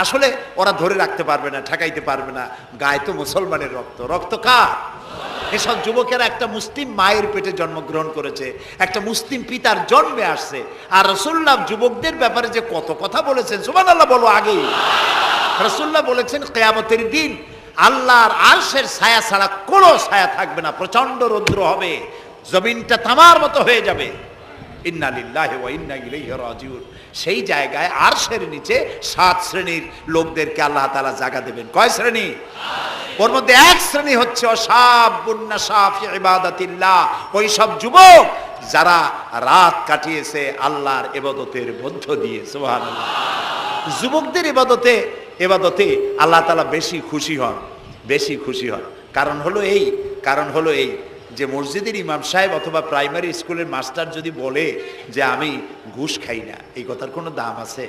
আসলে ওরা ধরে রাখতে পারবে না, ঠেকাইতে পারবে না। গায়ে তো মুসলমানের রক্ত, রক্ত কার? এসব যুবকেরা একটা মুসলিম মায়ের পেটে জন্মগ্রহণ করেছে, একটা মুসলিম পিতার জন্মে আসছে। আর রাসূলুল্লাহ যুবকদের ব্যাপারে যে কত কথা বলেছেন, সুবহানাল্লাহ বলো আগেই। রাসূলুল্লাহ বলেছেন কিয়ামতের দিন আল্লাহর আরশের ছায়া ছাড়া কোনো ছায়া থাকবে না, প্রচন্ড রৌদ্র হবে, জমিনটা তামার মতো হয়ে যাবে। ইন্না লিল্লাহি ওয়া ইন্না ইলাইহি রাজিউন। সেই জায়গায় আরশের নিচে 7 শ্রেণীর লোকদেরকে আল্লাহ তাআলা জায়গা দেবেন। কয় শ্রেণী? ওর মধ্যে এক শ্রেণী হচ্ছে অশাবুন নাশা ফি ইবাদাতিল্লাহ, ওই সব যুবক যারা রাত কাটিয়েছে আল্লাহর ইবাদতের মধ্য দিয়ে। সুবহানাল্লাহ। যুবকদের ইবাদতে আল্লাহ তাআলা বেশি খুশি হন, বেশি খুশি হন। কারণ হলো এই যে মসজিদের ইমাম সাহেব অথবা প্রাইমারি স্কুলের মাস্টার যদি বলে যে আমি ঘুষ খাই না, এই কথার কোনো দাম আছে?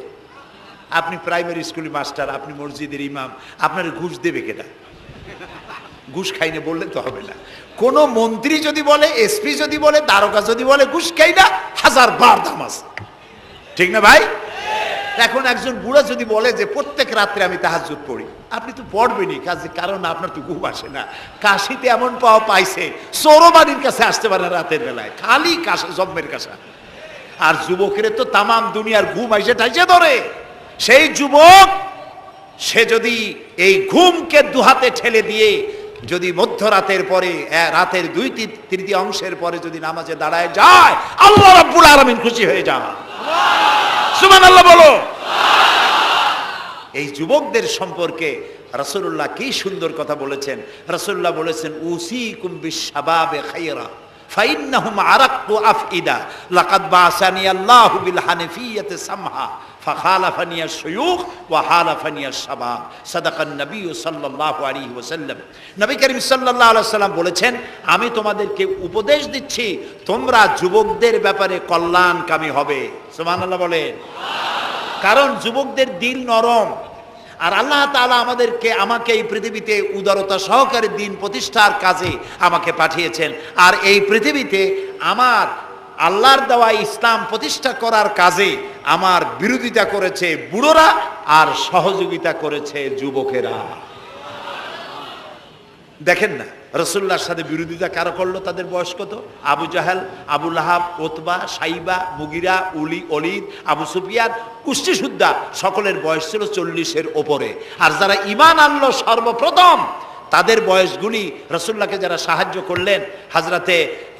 আপনি প্রাইমারি স্কুলের মাস্টার, আপনি মসজিদের ইমাম, আপনার ঘুষ দেবে কেটা? ঘুষ খাই না বললে তো হবে না। কোন মন্ত্রী যদি বলে, এসপি যদি বলে, দারোগা যদি বলে ঘুষ খাই না, 1000 বার দাম আছে, ঠিক না ভাই? এখন একজন বুড়া যদি বলে যে প্রত্যেক রাত্রে আমি তাহাজ্জুদ পড়ি, আপনি তো পড়বেনই, কারণ আপনার তো ঘুম আসে না। কাশিতে এমন পাওয়া পাইছে, চোরবাড়ির কাছে আসতে পারে না রাতের বেলায়, খালি কাশা, জম্মের কাশা। আর যুবকের তো তামাম দুনিয়ার ঘুম আইসে ঠাইসে ধরে। সেই যুবক সে যদি এই ঘুমকে দুহাতে ঠেলে দিয়ে যদি মধ্যরাতের পরে, রাতের 2/3 পরে যদি নামাজে দাঁড়ায় যায়, আল্লাহ রাব্বুল আলামিন খুশি হয়ে যান। সুবহানাল্লাহ বলো। এই যুবকদের সম্পর্কে রাসূলুল্লাহ কি সুন্দর কথা বলেছেন। রাসূলুল্লাহ বলেছেন উসিকুম বিশ-শাবাবে খায়রা ফাইন্নাহুম আরাক্কু আফইদা লাকাদ বাসানি আল্লাহু বিল হানিফিয়্যাতি সামহা ফাখালাফানি আশ-শুয়ুখ ওয়া হালাফানি আশ-শাবাব। সাদাকান নবী সাল্লাল্লাহু আলাইহি ওয়াসাল্লাম। নবী করিম সাল্লাল্লাহু আলাইহি ওয়াসাল্লাম বলেছেন, আমি তোমাদেরকে উপদেশ দিচ্ছি, তোমরা যুবকদের ব্যাপারে কল্যাণকামী হবে। সুবহানাল্লাহ বলেন। কারণ যুবকদের দিল নরম, আর আল্লাহ তাআলা আমাকে এই পৃথিবীতে উদারতা সহকারে দিন প্রতিষ্ঠার কাজে আমাকে পাঠিয়েছেন। আর এই পৃথিবীতে আমার আল্লাহর দেওয়া ইসলাম প্রতিষ্ঠা করার কাজে আমার বিরোধিতা করেছে বুড়োরা, আর সহযোগিতা করেছে যুবকেরা। দেখেন না রাসূলুল্লাহর সাথে বিরোধিতা কারা করলো? তাদের বয়স কত? আবু জাহেল, আবু লাহাব, উতবা, সাইবা, মুগিরা, ওলীদ, আবু সুফিয়ান, কুষ্টিসুদ্ধা, সকলের বয়স ছিল 40-এর ওপরে। আর যারা ঈমান আনলো সর্বপ্রথম, তাদের বয়সগুলি রাসূলুল্লাহকে যারা সাহায্য করলেন, হযরতে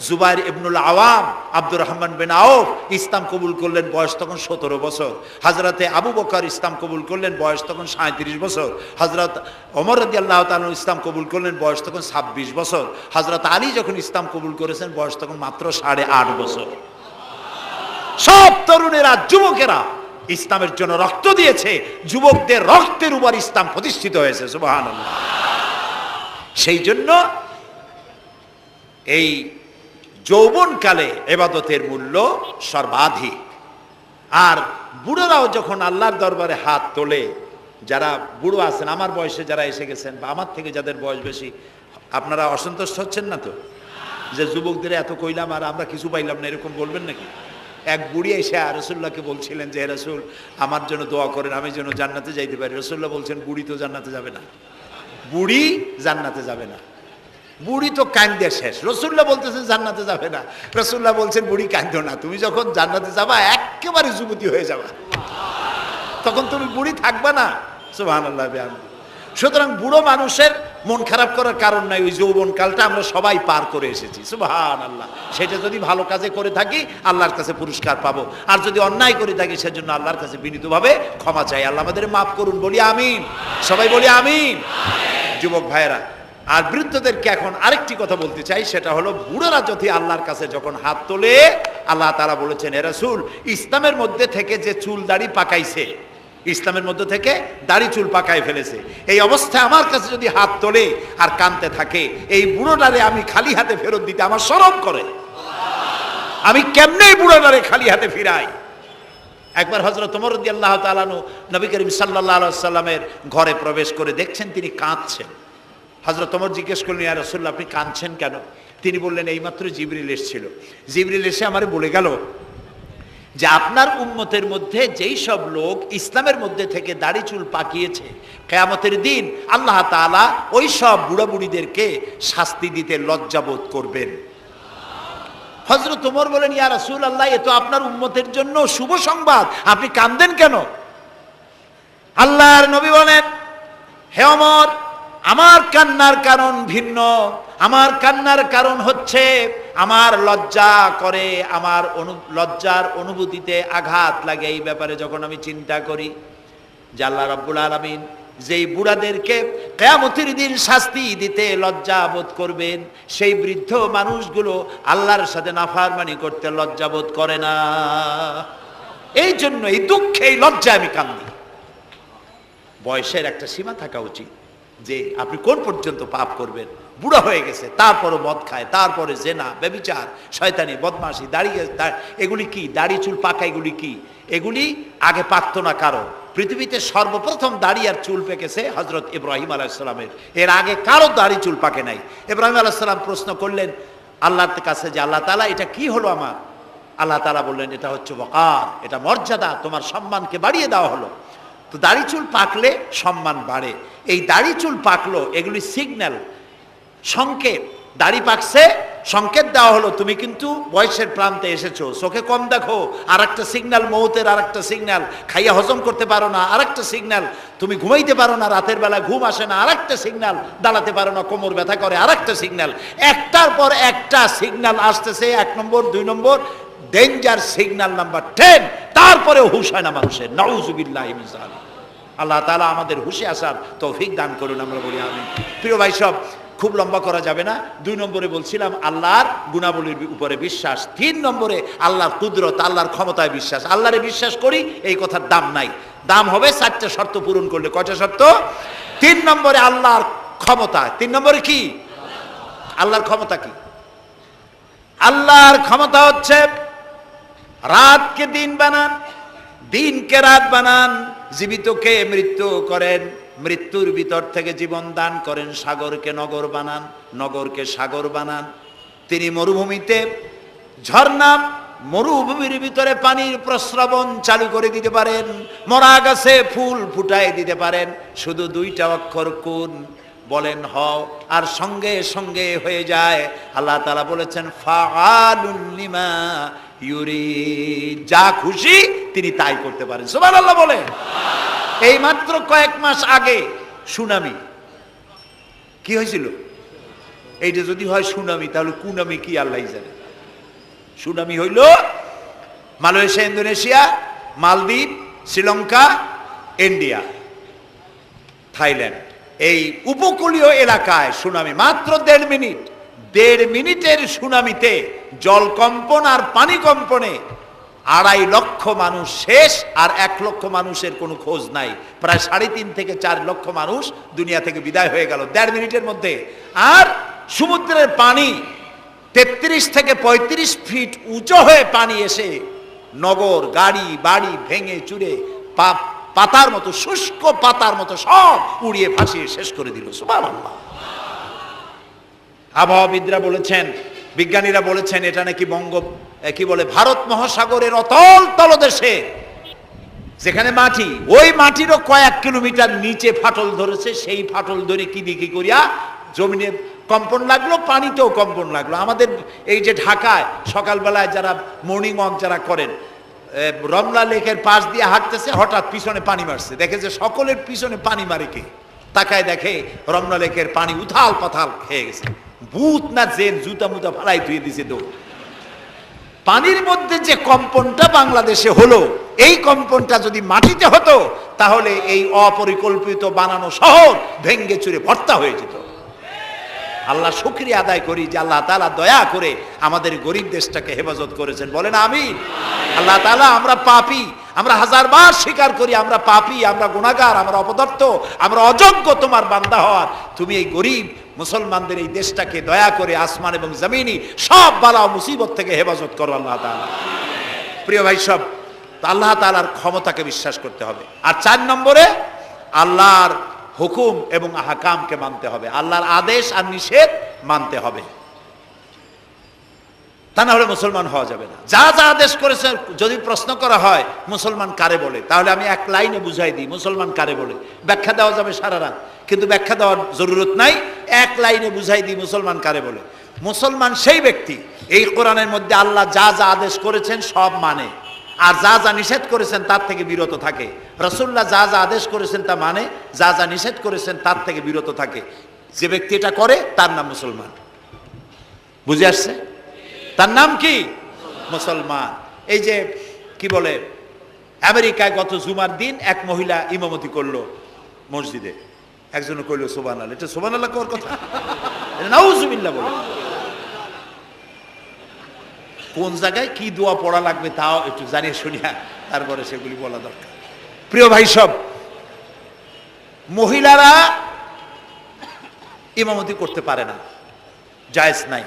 জুবাইর ইবনুল আওয়াম, আব্দুর রহমান বিন আউফ ইসলাম কবুল করলেন, বয়স তখন 17 বছর। হযরতে আবু বকর ইসলাম কবুল করলেন, বয়স তখন 37 বছর। হযরত ওমর রাদিয়াল্লাহু তাআলা ইসলাম কবুল করলেন, বয়স তখন 26 বছর। হযরত আলী যখন ইসলাম কবুল করেছেন, বয়স তখন মাত্র 8.5 বছর। সব তরুণেরা, যুবকেরা ইসলামের জন্য রক্ত দিয়েছে, যুবকদের রক্তের উপর ইসলাম প্রতিষ্ঠিত হয়েছে। সুবহানাল্লাহ। সেই জন্য এই যৌবনকালে ইবাদতের মূল্য সর্বাধিক। আর বুড়োরাও যখন আল্লাহর দরবারে হাত তোলে, যারা বুড়ো আছেন, আমার বয়সে যারা এসে গেছেন বা আমার থেকে যাদের বয়স বেশি, আপনারা অসন্তুষ্ট হচ্ছেন না তো যে যুবকদের এত কইলাম আর আমরা কিছু পাইলাম না, এরকম বলবেন নাকি? এক বুড়ি এসে রাসূলুল্লাহকে বলছিলেন যে, হে রাসূল, আমার জন্য দোয়া করেন, আমি যেন জান্নাতে যাইতে পারি। রাসূলুল্লাহ বলছেন, বুড়ি তো জান্নাতে যাবে না, বুড়ি জান্নাতে যাবে না, বুড়ি তো কান্দে শেষ। রাসূলুল্লাহ বলতেছেন জান্নাতে যাবে না, রাসূলুল্লাহ বলছেন বুড়ি কান্দো না, তুমি যখন জান্নাতে যাবা একেবারে যুবতী হয়ে যাবা, তখন তুমি বুড়ি থাকবা না। সুবহানাল্লাহ। সুতরাং বুড়ো মানুষের মন খারাপ করার কারণ নাই, ওই যৌবন কালটা আমরা সবাই পার করে এসেছি। সুবহানাল্লাহ। সেটা যদি ভালো কাজে করে থাকি আল্লাহর কাছে পুরস্কার পাবো, আর যদি অন্যায় করে থাকি সেজন্য আল্লাহর কাছে বিনীতভাবে ক্ষমা চাই। আল্লাহ আমাদের মাফ করুন, বলি আমিন, সবাই বলি আমিন। যুবক ভাইয়েরা, আর বৃদ্ধদেরকে এখন আরেকটি কথা বলতে চাই, সেটা হলো বুড়োরা যদি আল্লাহর কাছে যখন হাত তোলে, আল্লাহ তাআলা বলেছেন, হে রাসূল, ইসলামের মধ্যে থেকে যে চুল দাড়ি পাকাইছে, ইসলামের মধ্যে থেকে দাড়ি চুল পাকায় ফেলেছে, এই অবস্থায় আমার কাছে যদি হাত তোলে আর কাঁদতে থাকে, এই বুড়োটারে আমি খালি হাতে ফেরত দিতে আমার শরম করে। আমি কেমনে বুড়োটারে খালি হাতে ফিরাই? একবার হযরত ওমর রাদিয়াল্লাহু তাআলা আনহু নবী করিম সাল্লাল্লাহু আলাইহি ওয়াসাল্লামের ঘরে প্রবেশ করে দেখছেন তিনি কাঁদছেন। হযরত ওমর জিজ্ঞেস করলেন, ইয়া রাসূলুল্লাহ, আপনি কাঁদছেন কেন? তিনি বললেন, এইমাত্র জিবরিল এসেছিল, জিবরিল এসে আমারে বলে গেল যে আপনার উম্মতের মধ্যে যেই সব লোক ইসলামের মধ্যে থেকে দাড়ি চুল পাকিয়েছে, কিয়ামতের দিন আল্লাহ তাআলা ওই সব বুড়া বুড়িদেরকে শাস্তি দিতে লজ্জাবোধ করবেন। হযরত ওমর বলেন, ইয়া রাসূলুল্লাহ, এ তো আপনার উম্মতের জন্য শুভ সংবাদ, আপনি কাঁদেন কেন? আল্লাহর নবী বলেন, হে ওমর, আমার কান্নার কারণ ভিন্ন। আমার কান্নার কারণ হচ্ছে আমার লজ্জা করে, আমার লজ্জার অনুভূতিতে আঘাত লাগে এই ব্যাপারে যখন আমি চিন্তা করি যে আল্লাহ রাব্বুল আলামিন যেই বুড়াদেরকে কিয়ামতের দিন শাস্তি দিতে লজ্জা বোধ করবেন, সেই বৃদ্ধ মানুষগুলো আল্লাহর সাথে নাফরমানি করতে লজ্জা বোধ করে না। এই জন্য এই দুঃখে, এই লজ্জায় আমি কান্দি। বয়সের একটা সীমা থাকা উচিত যে আপনি কোন পর্যন্ত পাপ করবেন। বুড়া হয়ে গেছে, তারপরও মদ খায়, তারপরে জেনা, ব্যভিচার, শয়তানি, বদমাশি, এগুলি কি? দাড়ি চুল পাকা এগুলি কি? এগুলি আগে পাকতো না কারো। পৃথিবীতে সর্বপ্রথম দাড়ি আর চুল পেকেছে হযরত ইব্রাহিম আলাইহিস সালামের। এর আগে কারো দাড়ি চুল পাকে নাই। ইব্রাহিম আলাইহিস সালাম প্রশ্ন করলেন আল্লাহর কাছে যে আল্লাহ তাআলা, এটা কি হলো আমার? আল্লাহ তাআলা বললেন, এটা হচ্ছে ওয়াকার, এটা মর্যাদা, তোমার সম্মানকে বাড়িয়ে দেওয়া হলো। তো দাড়ি চুল পাকলে সম্মান বাড়ে। এই দাড়ি চুল পাকলো, এগুলি সিগন্যাল, সংকেত। দাড়ি পাকছে, সংকেত দেওয়া হলো তুমি কিন্তু বয়সের প্রান্তে এসেছো। চোখে কম দেখো, আর একটা সিগন্যাল, মৌতের আর একটা সিগন্যাল। খাইয়া হজম করতে পারো না, আর একটা সিগন্যাল। তুমি ঘুমাইতে পারো না, রাতের বেলা ঘুম আসে না, আর একটা সিগন্যাল। দাঁড়াতে পারো না, কোমর ব্যথা করে, আর একটা সিগন্যাল। একটার পর একটা সিগন্যাল আসতেছে, 1 নম্বর, 2 নম্বর, ডেঞ্জার সিগন্যাল নাম্বার 10। তারপরেও হুঁশ হয় না মানুষের। নাউযুবিল্লাহি মিন যালিক। আল্লাহ তাআলা আমাদের হুঁশে আসার তৌফিক দান করুন, আমরা বলি আমিন। প্রিয় ভাই সব, খুব লম্বা করা যাবে না। 2 নম্বরে বলছিলাম আল্লাহর গুণাবলীর উপরে বিশ্বাস। 3 নম্বরে আল্লাহর কুদরত, আল্লাহর ক্ষমতায় বিশ্বাস। আল্লাহরে বিশ্বাস করি, এই কথার দাম নাই। দাম হবে 4টা শর্ত পূরণ করলে। কয়টা শর্ত? 3 নম্বরে আল্লাহর ক্ষমতা। 3 নম্বরে কি? আল্লাহর ক্ষমতা কি? আল্লাহর ক্ষমতা হচ্ছে রাতকে দিন বানান, দিনকে রাত বানান, জীবিতকে মৃত্যু করেন, মৃত্যুর ভিতর থেকে জীবন দান করেন, সাগরকে নগর বানান, নগরকে সাগর বানান। তিনি মরুভূমিতে ঝর্ণা, মরুভূমির ভিতরে পানির প্রস্রবণ চালু করে দিতে পারেন, মরা গাছে ফুল ফুটায় দিতে পারেন। শুধু 2টা অক্ষর কুন বলেন হও, আর সঙ্গে সঙ্গে হয়ে যায়। আল্লাহ তাআলা বলেছেন ফাআলুন লিমা ইউরিদ, যা খুশি তিনি তাই করতে পারেন। সুবহানাল্লাহ বলে। এই মাত্র কয়েক মাস আগে সুনামি কি হয়েছিল? এইটা যদি হয় সুনামি, তাহলে কুনামি কি আল্লাহ জানে। সুনামি হইল মালয়েশিয়া, ইন্দোনেশিয়া, মালদ্বীপ, শ্রীলঙ্কা, ইন্ডিয়া, থাইল্যান্ড, এই উপকূলীয় এলাকায় সুনামি। মাত্র 1.5 মিনিট, 1.5 মিনিটের সুনামিতে জলকম্পন আর পানি কম্পনে 2.5 লক্ষ মানুষ শেষ, আর 1 লক্ষ মানুষের কোনো খোঁজ নাই। প্রায় 3.5 থেকে 4 লক্ষ মানুষ দুনিয়া থেকে বিদায় হয়ে গেল 1.5 মিনিটের মধ্যে। আর সমুদ্রের পানি 33 থেকে 35 ফিট উঁচু হয়ে পানি এসে নগর, গাড়ি বাড়ি ভেঙে চুরে পাতার মতো, শুষ্ক পাতার মতো সব উড়িয়ে ভাসিয়ে শেষ করে দিল। সুবহানাল্লাহ। আবহাওয়াবিদরা বলেছেন, বিজ্ঞানীরা বলেছেন, এটা নাকি কি বলে, ভারত মহাসাগরের অতল তলদেশে যেখানে মাটি, ওই মাটিরও কয়েক কিলোমিটার নিচে ফাটল ধরেছে। সেই ফাটল ধরে কি দিকে করিয়া জমিনে কম্পন লাগলো, পানিতেও কম্পন লাগলো। আমাদের এই যে ঢাকায় সকালবেলায় যারা মর্নিং ওয়াক যারা করেন, রমনা লেকের পাশ দিয়ে হাঁটতেছে, হঠাৎ পিছনে পানি মারছে, দেখে যে সকলের পিছনে পানি মারে কে? তাকায় দেখে রমনা লেকের পানি উথাল পাথাল খেয়ে গেছে। ভূত না জেন জুতা মুতা ফালাই ধুয়ে দিছে দৌড়। পানির মধ্যে যে কম্পনটা বাংলাদেশে হলো, এই কম্পনটা যদি মাটিতে হতো, তাহলে এই অপরিকল্পিত বানানো শহর ভেঙ্গে চুরে ভর্তা হয়ে যেত। আল্লাহ শুকরিয়া আদায় করি যে আল্লাহ তাআলা দয়া করে আমাদের গরিব দেশটাকে হেফাজত করেছেন। বলেন আমিন। আল্লাহ তাআলা, আমরা পাপী, আমরা 1000 বার স্বীকার করি আমরা পাপী, আমরা গুনাহগার, আমরা অপদার্থ, আমরা অযোগ্য তোমার বান্দা হওয়ার। তুমি এই গরিব মুসলমানদের এই দেশটাকে দয়া করে আসমান এবং জমিনি সব বালা ও মুসিবত থেকে হেফাজত করো আল্লাহ তাআলা। প্রিয় ভাই সব, আল্লাহ তাআলার ক্ষমতাকে বিশ্বাস করতে হবে। আর 4 নম্বরে আল্লাহর হুকুম এবং আহকামকে মানতে হবে, আল্লাহর আদেশ আর নিষেধ মানতে হবে। তা না হলে মুসলমান হওয়া যাবে না। যা যা আদেশ করেছে, যদি প্রশ্ন করা হয় মুসলমান কারে বলে, তাহলে আমি এক লাইনে বুঝাই দিই মুসলমান কারে বলে। ব্যাখ্যা দেওয়া যাবে সারা রাত, কিন্তু ব্যাখ্যা দেওয়ার জরুরত নাই, এক লাইনে বুঝাই দিই মুসলমান কারে বলে। মুসলমান সেই ব্যক্তি এই কোরআনের মধ্যে আল্লাহ যা যা আদেশ করেছেন সব মানে, আর যা যা নিষেধ করেছেন তার থেকে বিরত থাকে। রাসূলুল্লাহ যা যা আদেশ করেছেন তা মানে, যা যা নিষেধ করেছেন তার থেকে বিরত থাকে। যে ব্যক্তি এটা করে তার নাম মুসলমান। বুঝে আসছে? তার নাম কি? মুসলমান। এই যে কি বলে, আমেরিকায় গত জুমার দিন এক মহিলা ইমামতি করলো মসজিদে, একজন কইল সুবহানাল্লাহ। এটা সুবহানাল্লাহ কোর কথা, নাউজুবিল্লাহ বলে। কোন জায়গায় কি দোয়া পড়া লাগবে তাও একটু জানিয়ে শুনিয়া তারপরে সেগুলি বলা দরকার। প্রিয় ভাই সব, মহিলারা ইমামতি করতে পারে না, জায়েজ নাই,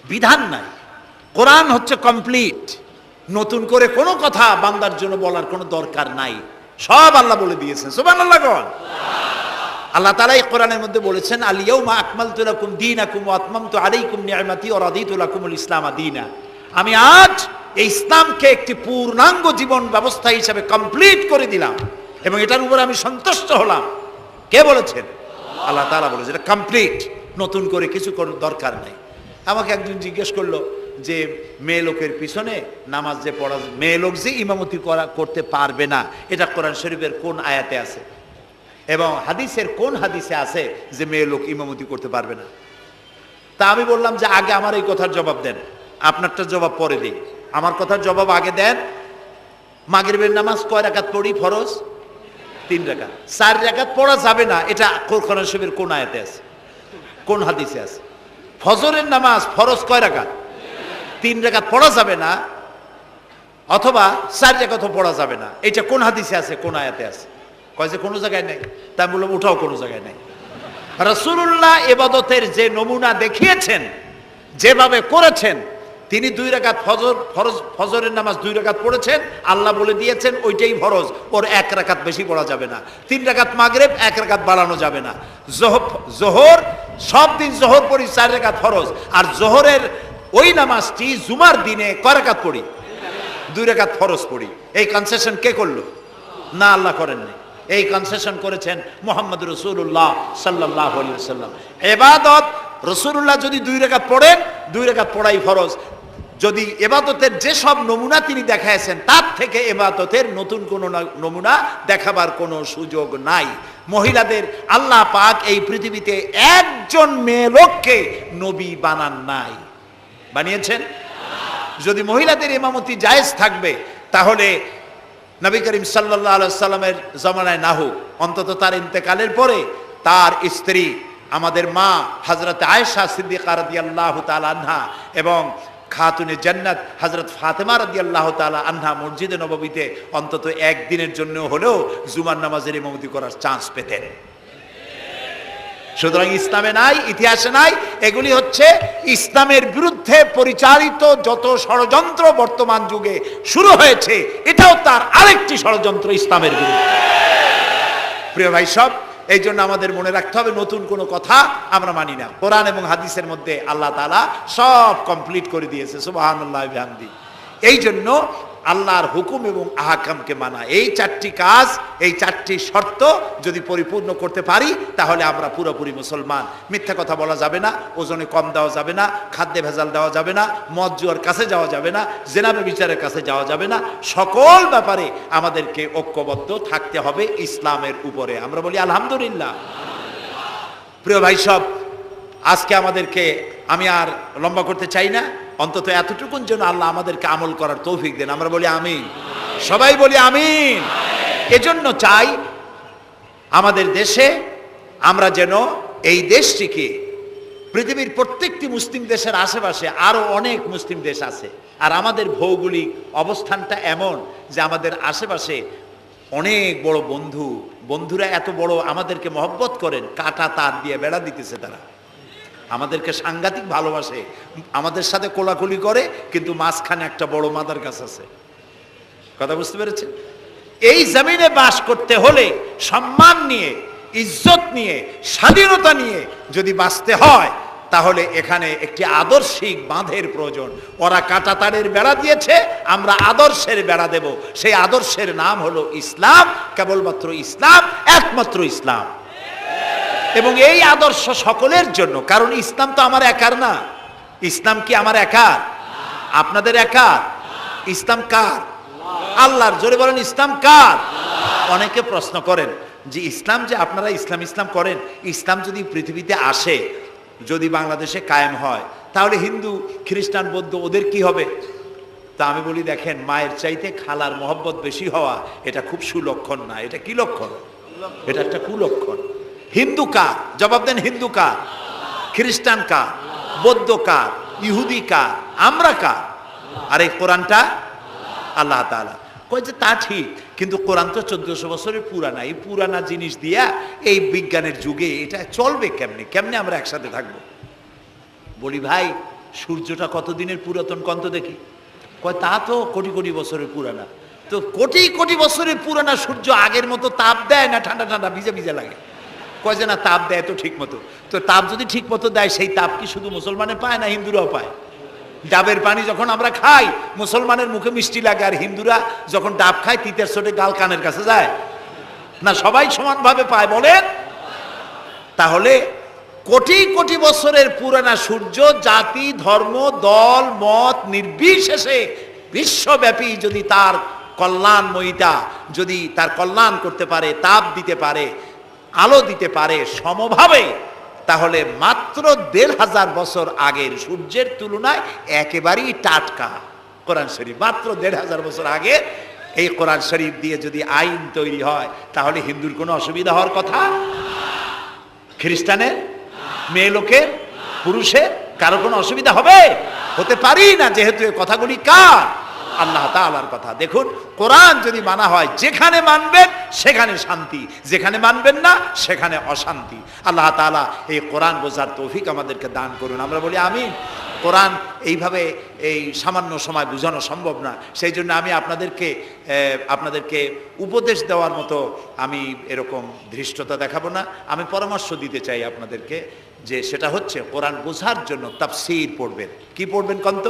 বিধান নাই। কোরআন হচ্ছে কমপ্লিট, নতুন করে কোনো কথা বান্দার জন্য বলার কোনো দরকার নাই, সব আল্লাহ বলে দিয়েছেন। সুবহানাল্লাহ কোন আল্লাহ তাআলা এই কোরআনের মধ্যে বলেছেন, আল ইয়াউমা আকমালতু লাকুম দীনাকুম ওয়া আতমামতু আলাইকুম নি'মাতি ওয়া রাদিতু লাকুমুল ইসলাম দীনা। আমি আজ এই ইসলামকে একটি পূর্ণাঙ্গ জীবন ব্যবস্থা হিসেবে কমপ্লিট করে দিলাম এবং এটার উপর আমি সন্তুষ্ট হলাম। কে বলেছেন? আল্লাহ তাআলা বলেছেন এটা কমপ্লিট, নতুন করে কিছু করার দরকার নাই। আমাকে একজন জিজ্ঞেস করলো যে মেয়ে লোকের পিছনে নামাজ যে পড়া, মেয়ে লোক যে ইমামতি করতে পারবে না, এটা কোরআন শরীফের কোন আয়াতে আছে এবং হাদিসের কোন হাদিসে আছে যে মেয়ে লোক ইমামতি করতে পারবে না? তা আমি বললাম যে আগে আমার এই কথার জবাব দেন, আপনারটা জবাব পরে দিই। আমার কথার জবাব আগে দেন। মাগরিবের নামাজ কয় রাকাত পড়ি ফরজ? 3 রাকাত। 4 রাকাত পড়া যাবে না, এটা কোরআন শরীফের কোন আয়াতে আছে, কোন হাদিসে আছে? ফজরের নামাজ ফরজ কয় রাকাত? 3 রাকাত পড়া যাবে না, অথবা 4 রাকাতও পড়া যাবে না, এটা কোন হাদিসে আছে, কোন আয়াতে আছে? কয় যে কোনো জায়গায় নেই। তা আমি বললাম ওটাও কোনো জায়গায় নেই। রাসূলুল্লাহ ইবাদতের যে নমুনা দেখিয়েছেন, যেভাবে করেছেন, তিনি 2 রাকাত ফজরের নামাজ 2 রাকাত পড়েছেন, আল্লাহ বলে দিয়েছেন ওইটাই ফরজ, ওর 1 রাকাত বেশি পড়া যাবে না। 3 রাকাত মাগরিব, 1 রাকাত বাড়ানো যাবে না। জোহর সব দিন জোহর পড়ি 4 রাকাত ফরজ, আর জোহরের ওই নামাজটি জুমার দিনে কয় রাকাত পড়ি? 2 রাকাত ফরজ পড়ি। এই কনসেশন কে করলো? না, আল্লাহ করেননি। এই কনসেশন করেছেন মুহাম্মদ রাসূলুল্লাহ সাল্লাল্লাহু আলাইহি ওয়াসাল্লাম। ইবাদত রাসূলুল্লাহ যদি 2 রাকাত পড়েন, 2 রাকাত পড়াই ফরজ। যদি ইবাদতের যে সব নমুনা তিনি দেখাইছেন তার থেকে ইবাদতের নতুন কোন নমুনা দেখাবার কোনো সুযোগ নাই। মহিলাদের আল্লাহ পাক এই পৃথিবীতে একজন মেয়ে লোককে নবী বানান নাই, বানিয়েছেন? যদি মহিলাদের ইমামতি জায়েজ থাকবে, তাহলে নবী করিম সাল্লাল্লাহু আলাইহি সাল্লামের জামানায় না হোক, অন্তত তার ইন্তেকালের পরে তার স্ত্রী আমাদের মা হযরত আয়েশা সিদ্দিকা রাদিয়াল্লাহু তাআলা আনহা এবং খাতুনে জান্নাত হযরত ফাতেমা রাদিয়াল্লাহু তাআলা আনহা মসজিদে নববীতে অন্তত একদিনের জন্য হলেও জুমার নামাজের ইমামতি করার চান্স পেতেন। সুতরাং ইসলামে নাই, ইতিহাসে নাই। এগুলি হচ্ছে ইসলামের বিরুদ্ধে পরিচালিত যত ষড়যন্ত্র বর্তমান যুগে শুরু হয়েছে, এটাও তার আরেকটি ষড়যন্ত্র ইসলামের বিরুদ্ধে। প্রিয় ভাই সব, এই জন্য আমাদের মনে রাখতে হবে নতুন কোনো কথা আমরা মানি না। কোরআন এবং হাদিসের মধ্যে আল্লাহ তাআলা সব কমপ্লিট করে দিয়েছে, সুবহানাল্লাহ ওয়া বিহামদি। এই জন্য আল্লাহর হুকুম এবং আহকামকে মানা, এই 4টি কাজ, এই 4টি শর্ত যদি পরিপূর্ণ করতে পারি, তাহলে আমরা পুরোপুরি মুসলমান। মিথ্যা কথা বলা যাবে না, ওজনে কম দেওয়া যাবে না, খাদ্যে ভেজাল দেওয়া যাবে না, মদ জুয়ার কাছে যাওয়া যাবে না, জেনা ব্যভিচারের কাছে যাওয়া যাবে না। সকল ব্যাপারে আমাদেরকে ঐক্যবদ্ধ থাকতে হবে ইসলামের উপরে। আমরা বলি আলহামদুলিল্লাহ। প্রিয় ভাই সব, আজকে আমাদেরকে, আমি আর লম্বা করতে চাই না, অন্তত এতটুকুন যেন আল্লাহ আমাদেরকে আমল করার তৌফিক দেন। আমরা বলি আমিন, সবাই বলি আমিন। এজন্য চাই আমাদের দেশে আমরা যেন এই দেশটিকে, পৃথিবীর প্রত্যেকটি মুসলিম দেশের আশেপাশে আরো অনেক মুসলিম দেশ আছে, আর আমাদের ভৌগোলিক অবস্থানটা এমন যে আমাদের আশেপাশে অনেক বড় বন্ধুরা এত বড় আমাদেরকে মহব্বত করেন, কাটা তার দিয়ে বেড়া দিতেছে। তারা আমাদেরকে সাংঘাতিক ভালোবাসে, আমাদের সাথে কোলাকুলি করে, কিন্তু মাঝখানে একটা বড় মাদার গাছ আছে। কথা বুঝতে পেরেছেন? এই জমিনে বাস করতে হলে সম্মান নিয়ে, ইজ্জত নিয়ে, স্বাধীনতা নিয়ে যদি বাঁচতে হয়, তাহলে এখানে একটি আদর্শিক বাঁধের প্রয়োজন। ওরা কাঁটাতারের বেড়া দিয়েছে, আমরা আদর্শের বেড়া দেব। সেই আদর্শের নাম হলো ইসলাম, কেবলমাত্র ইসলাম, একমাত্র ইসলাম। এবং এই আদর্শ সকলের জন্য, কারণ ইসলাম তো আমার একার না। ইসলাম কি আমার একার? আপনাদের একার? ইসলাম কার? আল্লাহর। জোরে বলেন, ইসলাম কার? অনেকে প্রশ্ন করেন যে ইসলাম যে আপনারা ইসলাম ইসলাম করেন, ইসলাম যদি পৃথিবীতে আসে, যদি বাংলাদেশে কায়েম হয়, তাহলে হিন্দু, খ্রিস্টান, বৌদ্ধ ওদের কি হবে? তা আমি বলি, দেখেন, মায়ের চাইতে খালার মহব্বত বেশি হওয়া এটা খুব সুলক্ষণ না। এটা কি লক্ষণ? এটা একটা কুলক্ষণ। হিন্দু কার? জবাব দেন, হিন্দু কার? খ্রিস্টান কার? বৌদ্ধ কার? ইহুদি কার? আমরা কার? আর এই কোরআনটা আল্লাহ তাআলা। কই যে তা ঠিক, কিন্তু কোরআন তো 1400 বছরের পুরানা। এই পুরানা জিনিস দিয়া এই বিজ্ঞানের যুগে এটা চলবে কেমনে? কেমনে আমরা একসাথে থাকবো? বলি, ভাই, সূর্যটা কতদিনের পুরাতন কন্ত দেখি? কয় তা তো কোটি কোটি বছরের পুরানা। তো কোটি কোটি বছরের পুরানা সূর্য আগের মতো তাপ দেয় না ঠান্ডা ঠান্ডা ভিজে ভিজে লাগে? কয় যে না, তাপ দেয় তো ঠিক মতো। তো তাপ যদি ঠিক মতো দেয়, সেই তাপ কি শুধু মুসলমানে পায় না হিন্দুরাও পায়? ডাবের পানি যখন আমরা খাই, মুসলমানের মুখে মিষ্টি লাগে, আর হিন্দুরা যখন ডাব খায় তিতের চোটে গাল কানের কাছে যায় না? সবাই সমানভাবে পায়, বলেন? তাহলে কোটি কোটি বছরের পুরানা সূর্য জাতি, ধর্ম, দল, মত নির্বিশেষে বিশ্বব্যাপী যদি তার কল্যাণময়িতা, যদি তার কল্যাণ করতে পারে, তাপ দিতে পারে, আলো দিতে পারে সমভাবে, তাহলে মাত্র 1500 বছর আগের সূর্যের তুলনায় একেবারেই টাটকা কোরআন শরীফ। মাত্র 1500 বছর আগে এই কোরআন শরীফ দিয়ে যদি আইন তৈরি হয়, তাহলে হিন্দুর কোনো অসুবিধা হওয়ার কথা? খ্রিস্টানের, মেয়ে লোকের, পুরুষের, কারো কোনো অসুবিধা হবে? হতে পারি না, যেহেতু এই কথাগুলি কার? আল্লাহ তাআলার কথা। দেখুন, কোরআন যদি মানা হয়, যেখানে মানবেন সেখানে শান্তি, যেখানে মানবেন না সেখানে অশান্তি। আল্লাহ তাআলা এই কোরআন বোঝার তৌফিক আমাদেরকে দান করুন। আমরা বলি আমিন। কোরআন এইভাবে এই সামান্য সময় বোঝানো সম্ভব না। সেই জন্য আমি আপনাদেরকে উপদেশ দেওয়ার মতো আমি এরকম ধৃষ্টতা দেখাবো না। আমি পরামর্শ দিতে চাই আপনাদেরকে, যে সেটা হচ্ছে কোরআন বোঝার জন্য তাফসীর পড়বেন। কি পড়বেন কন্ত?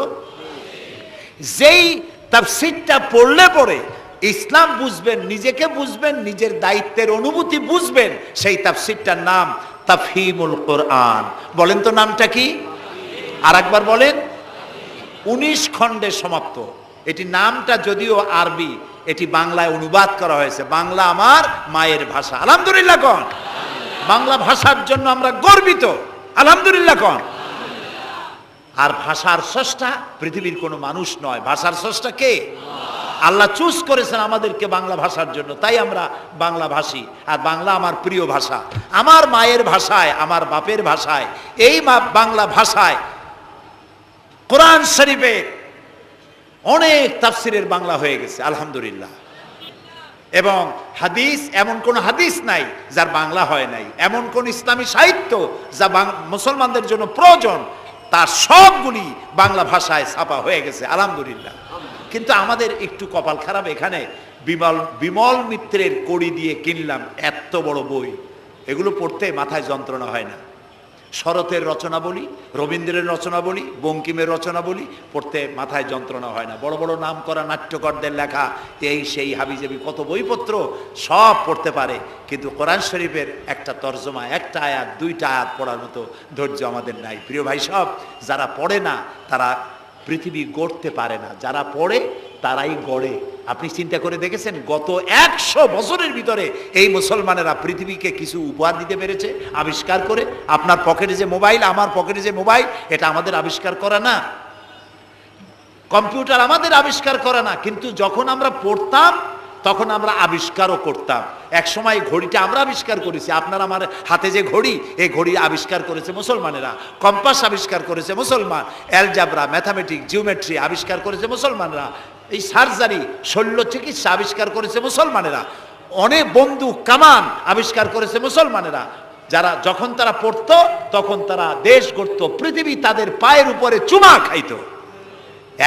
যেই তাফসীরটা পড়লে পরে ইসলাম বুঝবেন, নিজেকে বুঝবেন, নিজের দায়িত্বের অনুভূতি বুঝবেন, সেই তাফসীরটার নাম তাফহিমুল কোরআন। বলেন তো নামটা কি? আর একবার বলেন। 19 খণ্ডে সমাপ্ত। এটি নামটা যদিও আরবি, এটি বাংলায় অনুবাদ করা হয়েছে। বাংলা আমার মায়ের ভাষা, আলহামদুলিল্লাহ কোন। বাংলা ভাষার জন্য আমরা গর্বিত, আলহামদুলিল্লাহ কোন। আর ভাষার স্রষ্টা পৃথিবীর কোনো মানুষ নয়, ভাষার স্রষ্টা কে? আল্লাহ চুজ করেছেন আমাদেরকে বাংলা ভাষার জন্য, তাই আমরা বাংলা ভাষী। আর বাংলা আমার প্রিয় ভাষা, আমার মায়ের ভাষায়, আমার বাপের ভাষায়, এই বাংলা ভাষায় কোরআন শরীফে অনেক তাফসিরের বাংলা হয়ে গেছে, আলহামদুলিল্লাহ। এবং হাদিস, এমন কোন হাদিস নাই যার বাংলা হয় নাই। এমন কোন ইসলামী সাহিত্য যা মুসলমানদের জন্য প্রয়োজন, তার সবগুলি বাংলা ভাষায় ছাপা হয়ে গেছে, আলহামদুলিল্লাহ। কিন্তু আমাদের একটু কপাল খারাপ, এখানে বিমল মিত্রের কড়ি দিয়ে কিনলাম এত বড় বই, এগুলো পড়তে মাথায় যন্ত্রণা হয় না। শরতের রচনা বলি, রবীন্দ্রের রচনা বলি, বঙ্কিমের রচনা বলি, পড়তে মাথায় যন্ত্রণা হয় না। বড় বড় নাম করা নাট্যকারদের লেখা এই সেই হাবিজাবি কত বইপত্র, সব পড়তে পারে, কিন্তু কোরআন শরীফের একটা তর্জমা, একটা আয়াত, 2টা আয়াত পড়ার মতো ধৈর্য আমাদের নাই। প্রিয় ভাই সব, যারা পড়ে না তারা পৃথিবী গড়তে পারে না, যারা পড়ে তারাই গড়ে। আপনি চিন্তা করে দেখেছেন, গত 100 বছরের ভিতরে এই মুসলমানেরা পৃথিবীকে কিছু উপহার দিতে পেরেছে আবিষ্কার করে। আপনার পকেটে যে মোবাইল, আমার পকেটে যে মোবাইল, এটা আমাদের আবিষ্কার করা না? কম্পিউটার আমাদের আবিষ্কার করা না? কিন্তু যখন আমরা পড়তাম তখন আমরা আবিষ্কারও করতাম। এক সময় ঘড়িটা আমরা আবিষ্কার করেছি। আপনার আমার হাতে যে ঘড়ি, এই ঘড়ি আবিষ্কার করেছে মুসলমানেরা। কম্পাস আবিষ্কার করেছে মুসলমান। অ্যালজাবরা, ম্যাথামেটিক্স, জিওমেট্রি আবিষ্কার করেছে মুসলমানরা। এই সার্জারি, শল্য চিকিৎসা আবিষ্কার করেছে মুসলমানেরা। অনেক বন্দুক, কামান আবিষ্কার করেছে মুসলমানেরা। যারা যখন তারা পড়তো তখন তারা দেশ গড়ত, পৃথিবী তাদের পায়ের উপরে চুমা খাইতো।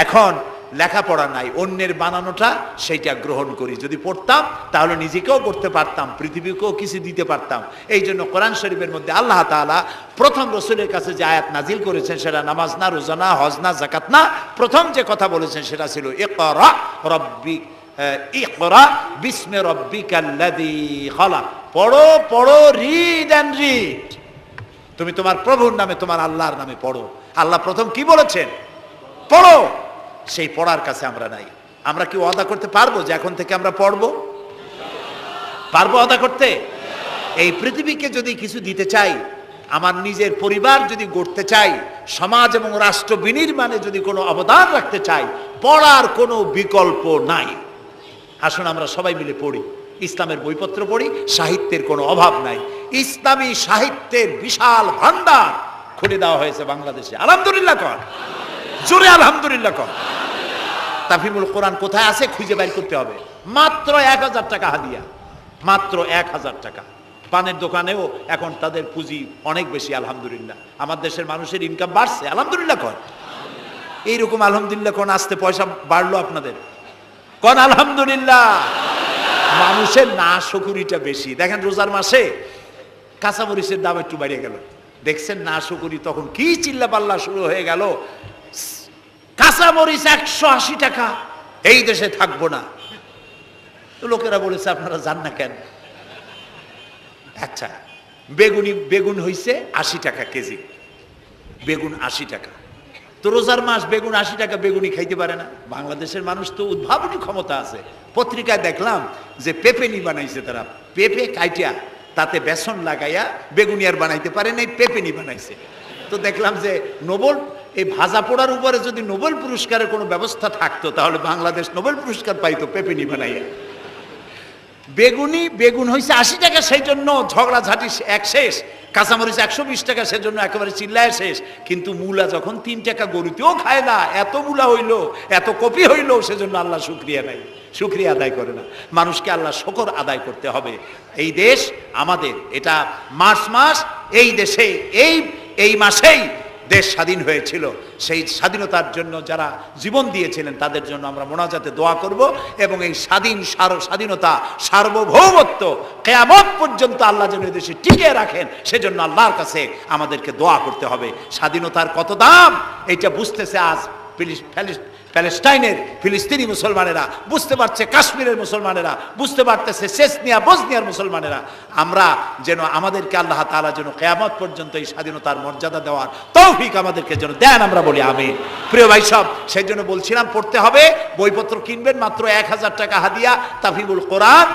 এখন লেখাপড়া নাই, অন্যের বানানোটা সেইটা গ্রহণ করি। যদি পড়তাম তাহলে নিজেকেও করতে পারতাম, পৃথিবীকেও কিছু দিতে পারতাম। এই জন্য কোরআন শরীফের মধ্যে আল্লাহ তাআলা প্রথম রসুলের কাছে যে আয়াত নাজিল করেছেন সেটা নামাজ না, রোজা না, হজ না, যাকাত না। প্রথম যে কথা বলেছেন সেটা ছিল ইকরা বিস্মি রাব্বিকাল্লাযী খালাক। পড়ো পড়ো, রিড অ্যান্ড রিড। তুমি তোমার প্রভুর নামে, তোমার আল্লাহর নামে পড়ো। আল্লাহ প্রথম কি বলেছেন? পড়ো। সেই পড়ার কাছে আমরা নাই। আমরা কি ওয়াদা করতে পারবো যে এখন থেকে আমরা পড়বো? পারবো ওয়াদা করতে? এই পৃথিবীকে যদি কিছু দিতে চাই, আমার নিজের পরিবার যদি গড়তে চাই, সমাজ এবং রাষ্ট্র বিনির্মাণে যদি কোনো অবদান রাখতে চাই, পড়ার কোনো বিকল্প নাই। আসুন আমরা সবাই মিলে পড়ি, ইসলামের বইপত্র পড়ি। সাহিত্যের কোনো অভাব নাই। ইসলামী সাহিত্যের বিশাল ভান্ডার খুলে দেওয়া হয়েছে বাংলাদেশে। আলহামদুলিল্লাহ কর, জোরে আলহামদুলিল্লাহ কর। তাফহিমুল কোরআন কোথায় আছে খুঁজে বের করতে হবে। মাত্র 1000 টাকা হাদিয়া, মাত্র 1000 টাকা। পানের দোকানেও এখন তাদের পুঁজি অনেক বেশি। আলহামদুলিল্লাহ, আমার দেশের মানুষের ইনকাম বাড়ছে। আলহামদুলিল্লাহ কর। এইরকম আলহামদুলিল্লাহ কোন আসতে পয়সা বাড়লো আপনাদের? কোন আলহামদুলিল্লাহ। মানুষের না শুকুরিটা বেশি। দেখেন রোজার মাসে কাঁচামরিচের দাম একটু বেড়ে গেল, দেখছেন না শুকুরি, তখন কি চিল্লা পাল্লা শুরু হয়ে গেল। কাঁচামরিচ 180 টাকা, এই দেশে থাকবো না। তো লোকেরা বলেছে আপনারা যান না কেন? আচ্ছা, বেগুন হইছে 80 টাকা কেজি, বেগুন 80 টাকা। তো রোজার মাস বেগুন 80 টাকা, বেগুনি খাইতে পারে না। বাংলাদেশের মানুষ তো উদ্ভাবনী ক্ষমতা আছে। পত্রিকায় দেখলাম যে পেঁপেনি বানাইছে তারা, পেঁপে কাইটিয়া তাতে বেসন লাগাইয়া বেগুনি আর বানাইতে পারে নাই, পেঁপেনি বানাইছে। তো দেখলাম যে নোবেল, এই ভাজা পোড়ার উপরে যদি নোবেল পুরস্কারের কোনো ব্যবস্থা থাকতো তাহলে বাংলাদেশ নোবেল পুরস্কার পাইতো পেঁপেনি বানাইয়া। বেগুন হয়েছে 80 টাকা, সেই জন্য ঝগড়াঝাটি এক শেষ। কাঁচামরিচ 120 টাকা, সেজন্য একেবারে চিল্লায় শেষ। কিন্তু মূলা যখন 3 টাকা, গরুতেও খায় না। এত মূলা হইলো, এত কপি হইলো, সেজন্য আল্লাহ শুকরিয়া নাই, শুকরিয়া আদায় করে না। মানুষকে আল্লাহ শুকর আদায় করতে হবে। এই দেশ আমাদের, এটা মার্চ মাস, এই দেশে এই মাসেই দেশ স্বাধীন হয়েছিল। সেই স্বাধীনতার জন্য যারা জীবন দিয়েছিলেন তাদের জন্য আমরা মোনাজাতে দোয়া করব, এবং এই স্বাধীনতা, সার্বভৌমত্ব কিয়ামত পর্যন্ত আল্লাহ যেন এই দেশে টিকিয়ে রাখেন, সেজন্য আল্লাহর কাছে আমাদেরকে দোয়া করতে হবে। স্বাধীনতার কত দাম এটা বুঝতেছে আজ প্যালেস্টাইনের ফিলিস্তিনি মুসলমানেরা, বুঝতে পারছে কাশ্মীরের মুসলমানেরা, বুঝতে পারতেছে চেচনিয়া বসনিয়ার মুসলমানেরা। আমরা যেন, আমাদেরকে আল্লাহ তাআলা যেন কিয়ামত পর্যন্ত এই স্বাধীনতার মর্যাদা দেওয়ার তৌফিক আমাদেরকে যেন দেন, আমরা বলি আমিন। প্রিয় ভাই সব, সেই জন্য বলছিলাম পড়তে হবে। বইপত্র কিনবেন, মাত্র 1000 টাকা হাদিয়া। তাফহিমুল কোরআন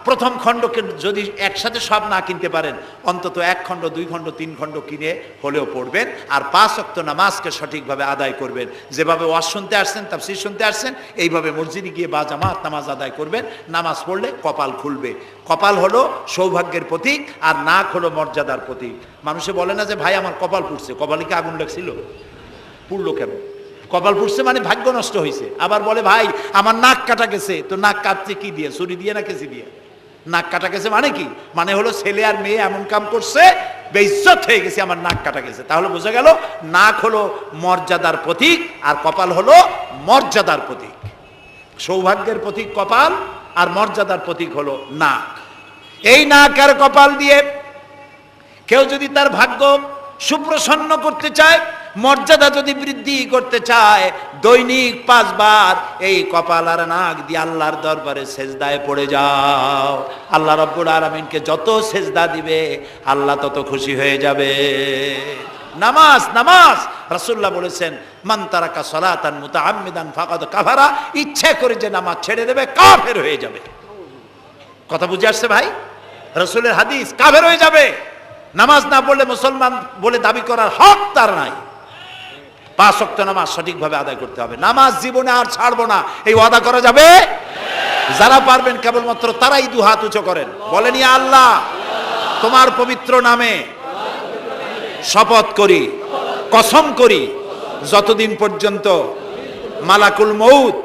প্রথম খণ্ডকে যদি একসাথে সব না কিনতে পারেন, অন্তত 1 খণ্ড, 2 খণ্ড, 3 খণ্ড কিনে হলেও পড়বেন। আর 5 ওয়াক্ত নামাজকে সঠিকভাবে আদায় করবেন। যেভাবে ওয়াজ শুনতে আসছেন, তাফসীর শুনতে আসছেন, এইভাবে মসজিদে গিয়ে বা জামাত নামাজ আদায় করবেন। নামাজ পড়লে কপাল খুলবে। কপাল হলো সৌভাগ্যের প্রতীক, আর নাক হলো মর্যাদার প্রতীক। মানুষে বলে না যে ভাই আমার কপাল পুড়ছে, কপালে কি আগুন লাগছিল? পুড়লো কেন? কপাল পুড়ছে মানে ভাগ্য নষ্ট হয়েছে। আবার বলে ভাই আমার নাক কাটা গেছে, তো নাক কাটছে কি দিয়ে? ছুরি দিয়ে না কেসি দিয়ে? নাক কাটা গেছে মানে কি? মানে হলো ছেলে আর মেয়ে এমন কাম করছে, বেইজ্জত হয়ে গেছে, আমার নাক কাটা গেছে। তাহলে বোঝা গেল নাক হলো মর্যাদার প্রতীক, আর কপাল হলো মর্যাদার প্রতীক। সৌভাগ্যের প্রতীক কপাল, আর মর্যাদার প্রতীক হলো নাক। এই নাক আর কপাল দিয়ে কেউ যদি তার ভাগ্য সুপ্রসন্ন করতে চায়, মর্যাদা যদি বৃদ্ধি করতে চায়, দৈনিক 5 বার এই কপাল আর নাক দিয়ে আল্লাহর দরবারে সেজদায় পড়ে যাও। আল্লাহ রাব্বুল আলামিনকে যত সেজদা দিবে আল্লাহ তত খুশি হয়ে যাবে। নামাজ, নামাজ রাসূলুল্লাহ বলেছেন মান তারাকা সালাতান মুতাআম্মিদান ফাকাদ কাফারা, ইচ্ছা করে যে নামাজ ছেড়ে দেবে কাফের হয়ে যাবে। কথা বুঝে আসছে ভাই? রাসূলের হাদিস, কাফের হয়ে যাবে। নামাজ না পড়লে মুসলমান বলে দাবি করার হক তার নাই। 5 ওয়াক্ত নামাজ সঠিকভাবে আদায় করতে হবে। নামাজ জীবনে আর ছাড়বো না, এই ওয়াদা করা যাবে? যারা পারবেন কেবলমাত্র তারাই 2 হাত উঁচু করেন, বলেন ইয়া আল্লাহ তোমার পবিত্র নামে শপথ করি, কসম করি, যতদিন পর্যন্ত মালাকুল মউত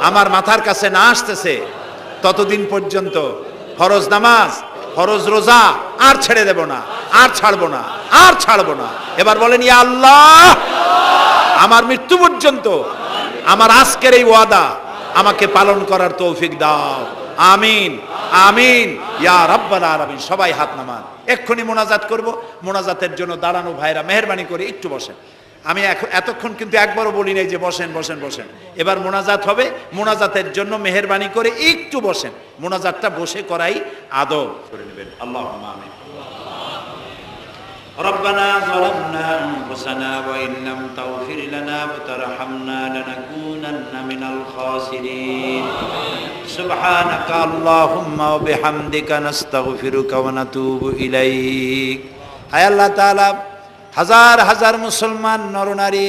আমার মাথার কাছে না আসতেছে ততদিন পর্যন্ত ফরজ নামাজ, ফরজ রোজা আর ছেড়ে দেব না, আর ছাড়বো না, আর ছাড়বো না। এবার বলেন ইয়া আল্লাহ আমার মৃত্যু পর্যন্ত আমার আজকের এই ওয়াদা আমাকে পালন করার তৌফিক দাও, আমিন আমিন ইয়া রাব্বাল আলামিন। সবাই হাত নামান, এক্ষুনি মোনাজাত করব। মোনাজাতের জন্য দাঁড়ানো ভাইরা মেহেরবানি করে একটু বসেন। আমি এতক্ষণ কিন্তু একবারও বলি নাই যে বসেন বসেন বসেন। এবার মোনাজাত হবে, মোনাজাতের জন্য মেহেরবানি করে একটু বসেন। মোনাজাতটা বসে করাই আদব করে নেবেন। আল্লাহুম্মা আমিন। ربنا ظلمنا أنفسنا وإن لم تغفر لنا وترحمنا لنكونن من الخاسرين سبحانك اللهم وبحمدك نستغفرك ونتوب إليك হায় আল্লাহ তাআলা, হাজার হাজার মুসলমান নরনারী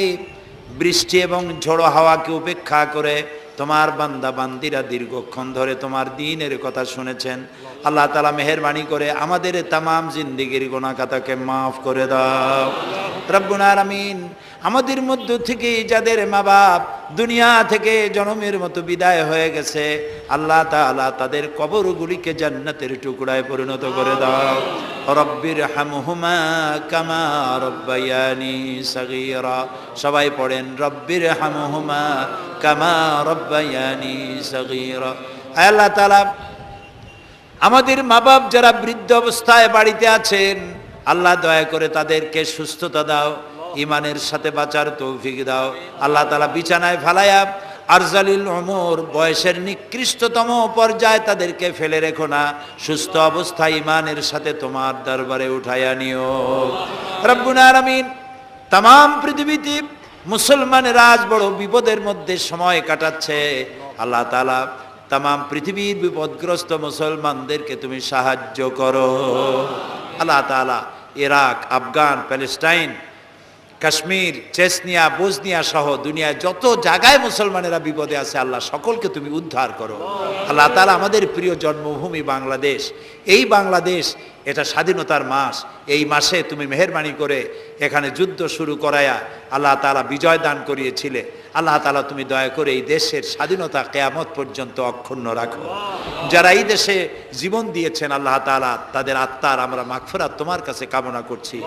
বৃষ্টি এবং ঝড়ো হাওয়াকে উপেক্ষা করে তোমার বান্দা বান্দিরা দীর্ঘক্ষণ ধরে তোমার দ্বীনের কথা শুনেছেন। আল্লাহ তাআলা মেহেরবানি করে আমাদের তামাম জিন্দেগির গুনাহ খাতাকে মাফ করে দাও রব্বুল আলামিন। আমাদের মধ্য থেকে যাদের মা বাপ দুনিয়া থেকে জনমের মতো বিদায় হয়ে গেছে, আল্লাহ তাআলা তাদের কবরগুলিকে জান্নাতের টুকরায় পরিণত করে দাও। রব্বির হামহুমা কামা রব্বায়ানি সগীরা। সবাই পড়েন রব্বির হামহুমা কামা রব্বায়ানি সগীরা। হে আল্লাহ তাআলা, আমাদের মা বাপ যারা বৃদ্ধ অবস্থায় বাড়িতে আছেন, আল্লাহ দয়া করে তাদেরকে সুস্থতা দাও, ইমানের সাথে বাঁচার তৌফিক দাও। আল্লাহ তাআলা বিছানায় ফালায়া আরজালিল উমর, বয়সের নিকৃষ্টতম পর্যায়ে তাদেরকে ফেলে রেখো না, সুস্থ অবস্থায় ইমানের সাথে তোমার দরবারে উঠাইয়া নিও রব্বুল আলামিন। তাম পৃথিবীতে মুসলমানেরা আজ বড় বিপদের মধ্যে সময় কাটাচ্ছে। আল্লাহ তাআলা তাম পৃথিবীর বিপদগ্রস্ত মুসলমানদেরকে তুমি সাহায্য করো। আল্লাহ তাআলা Iraq, Afghan, Palestine, Kashmir, Chechnya, Bosnia সহ দুনিয়ায় যত জায়গায় মুসলমানেরা বিপদে আছে, আল্লাহ সকলকে তুমি উদ্ধার করো। আল্লাহ তাআলা আমাদের প্রিয় জন্মভূমি বাংলাদেশ, এই বাংলাদেশ এটা স্বাধীনতার মাস। এই মাসে তুমি মেহেরবানি করে এখানে যুদ্ধ শুরু করায়া আল্লাহ তাআলা বিজয় দান করিয়েছিলে। আল্লাহ তাআলা তুমি দয়া করে এই দেশের স্বাধীনতা কিয়ামত পর্যন্ত অক্ষুণ্ণ রাখো। যারা এই দেশে জীবন দিয়েছেন আল্লাহ তাআলা তাদের আত্মার আমরা মাগফিরাত তোমার কাছে কামনা করছি।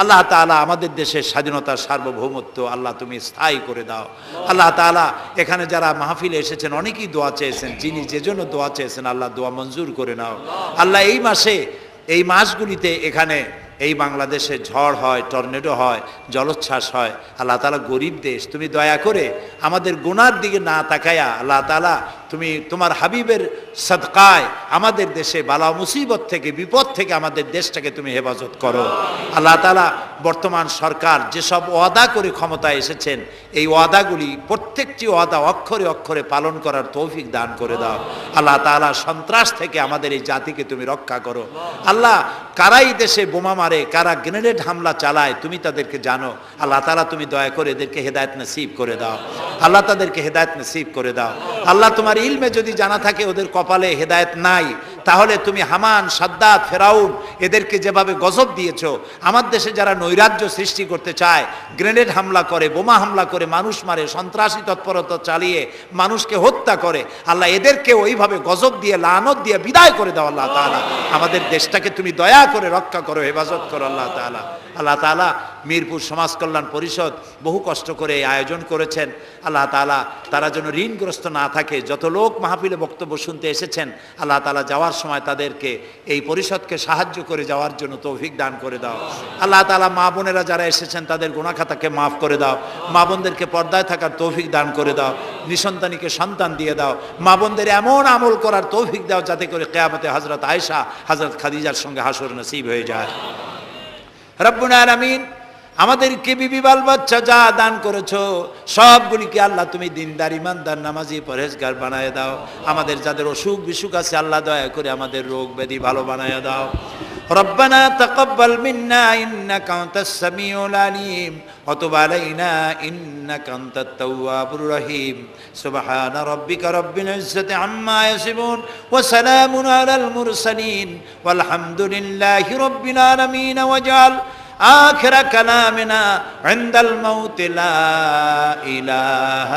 আল্লাহ তাআলা আমাদের দেশের স্বাধীনতার সার্বভৌমত্ব আল্লাহ তুমি স্থায়ী করে দাও। আল্লাহ তাআলা এখানে যারা মাহফিলে এসেছেন অনেকেই দোয়া চেয়েছেন, যিনি যে জন্য দোয়া চেয়েছেন আল্লাহ দোয়া মঞ্জুর করে নাও। আল্লাহ এই মাসে, এই মাসগুলিতে এখানে এই বাংলাদেশে ঝড় হয়, টর্নেডো হয়, জলোচ্ছ্বাস হয়। আল্লাহ তাআলা গরিব দেশ, তুমি দয়া করে আমাদের গুনার দিকে না তাকায়া আল্লাহ তাআলা তুমি তোমার হাবিবের সদকায় আমাদের দেশে বালা মুসিবত থেকে, বিপদ থেকে আমাদের দেশটাকে তুমি হেফাজত করো। আল্লাহ তাআলা বর্তমান সরকার যেসব ওয়াদা করে ক্ষমতায় এসেছেন, এই ওয়াদাগুলি প্রত্যেকটি ওয়াদা অক্ষরে অক্ষরে পালন করার তৌফিক দান করে দাও। আল্লাহ তাআলা সন্ত্রাস থেকে আমাদের এই জাতিকে তুমি রক্ষা করো। আল্লাহ কারাই দেশে বোমা মারে, কারা গ্রেনেড হামলা চালায় তুমি তাদেরকে জানো। আল্লাহ তাআলা তুমি দয়া করে এদেরকে হেদায়েত নসিব করে দাও। আল্লাহ তাদেরকে হেদায়েত নসিব করে দাও। আল্লাহ তোমার ইলমে যদি জানা থাকে ওদের কপালে হেদায়েত নাই, তাহলে তুমি হামান, সাদ্দাত, ফেরাউন এদেরকে যেভাবে গজব দিয়েছো, আমার দেশে যারা নৈরাজ্য সৃষ্টি করতে চায়, গ্রেনেড হামলা করে, বোমা হামলা করে, মানুষ মারে, সন্ত্রাসী তৎপরতা চালিয়ে মানুষকে হত্যা করে, আল্লাহ এদেরকে ওইভাবে গজব দিয়ে, লানত দিয়ে বিদায় করে দাও। আল্লাহ তাআলা আমাদের দেশটাকে তুমি দয়া করে রক্ষা করো, হেফাজত করো আল্লাহ তাআলা। আল্লাহ তাআলা মিরপুর সমাজ কল্যাণ পরিষদ বহু কষ্ট করে এই আয়োজন করেছেন। আল্লাহ তাআলা তারা যেন ঋণগ্রস্ত না থাকে। যত লোক মাহফিলে বক্তব্য শুনতে এসেছেন আল্লাহ তাআলা যাওয়ার সময় তাদেরকে এই পরিষদকে সাহায্য করে যাওয়ার জন্য তৌফিক দান করে দাও। আল্লাহ তাআলা মা বোনেরা যারা এসেছেন তাদের গুনাহ খাতাকে মাফ করে দাও। মা বোনদেরকে পর্দায় থাকার তৌফিক দান করে দাও। নিঃসন্তানীকে সন্তান দিয়ে দাও। মা বোনদের এমন আমল করার তৌফিক দাও যাতে করে কিয়ামতে হযরত আয়েশা, হযরত খাদিজার সঙ্গে হাসর নসিব হয়ে যায়। রব্বুল আলামিন আমাদেরকে বিবি বাল বাচ্চা যা দান করেছো সবগুলিকে আল্লাহ তুমি দিনদার, ইমানদার, নামাজি, পরহেজগার বানায় দাও। আমাদের যাদের অসুখ বিসুখ আছে আল্লাহ দয়া করে আমাদের রোগ ব্যাধি ভালো বানায় দাও। রব্বানা তাকাব্বাল মিন্না ইন্নাকা আনতাস সামিউল আলিম ওয়া তুব আলাইনা ইন্নাকা আনতাত তাওয়াবুর রহিম। সুবহানা রাব্বিকা রাব্বিল ইজ্জাতি আম্মা ইয়াসিফুন ওয়া সালামুন আলাল মুরসালিন ওয়াল হামদুলিল্লাহি রাব্বিল আলামিন। ওয়াজআল آخر كلامنا عند الموت لا إله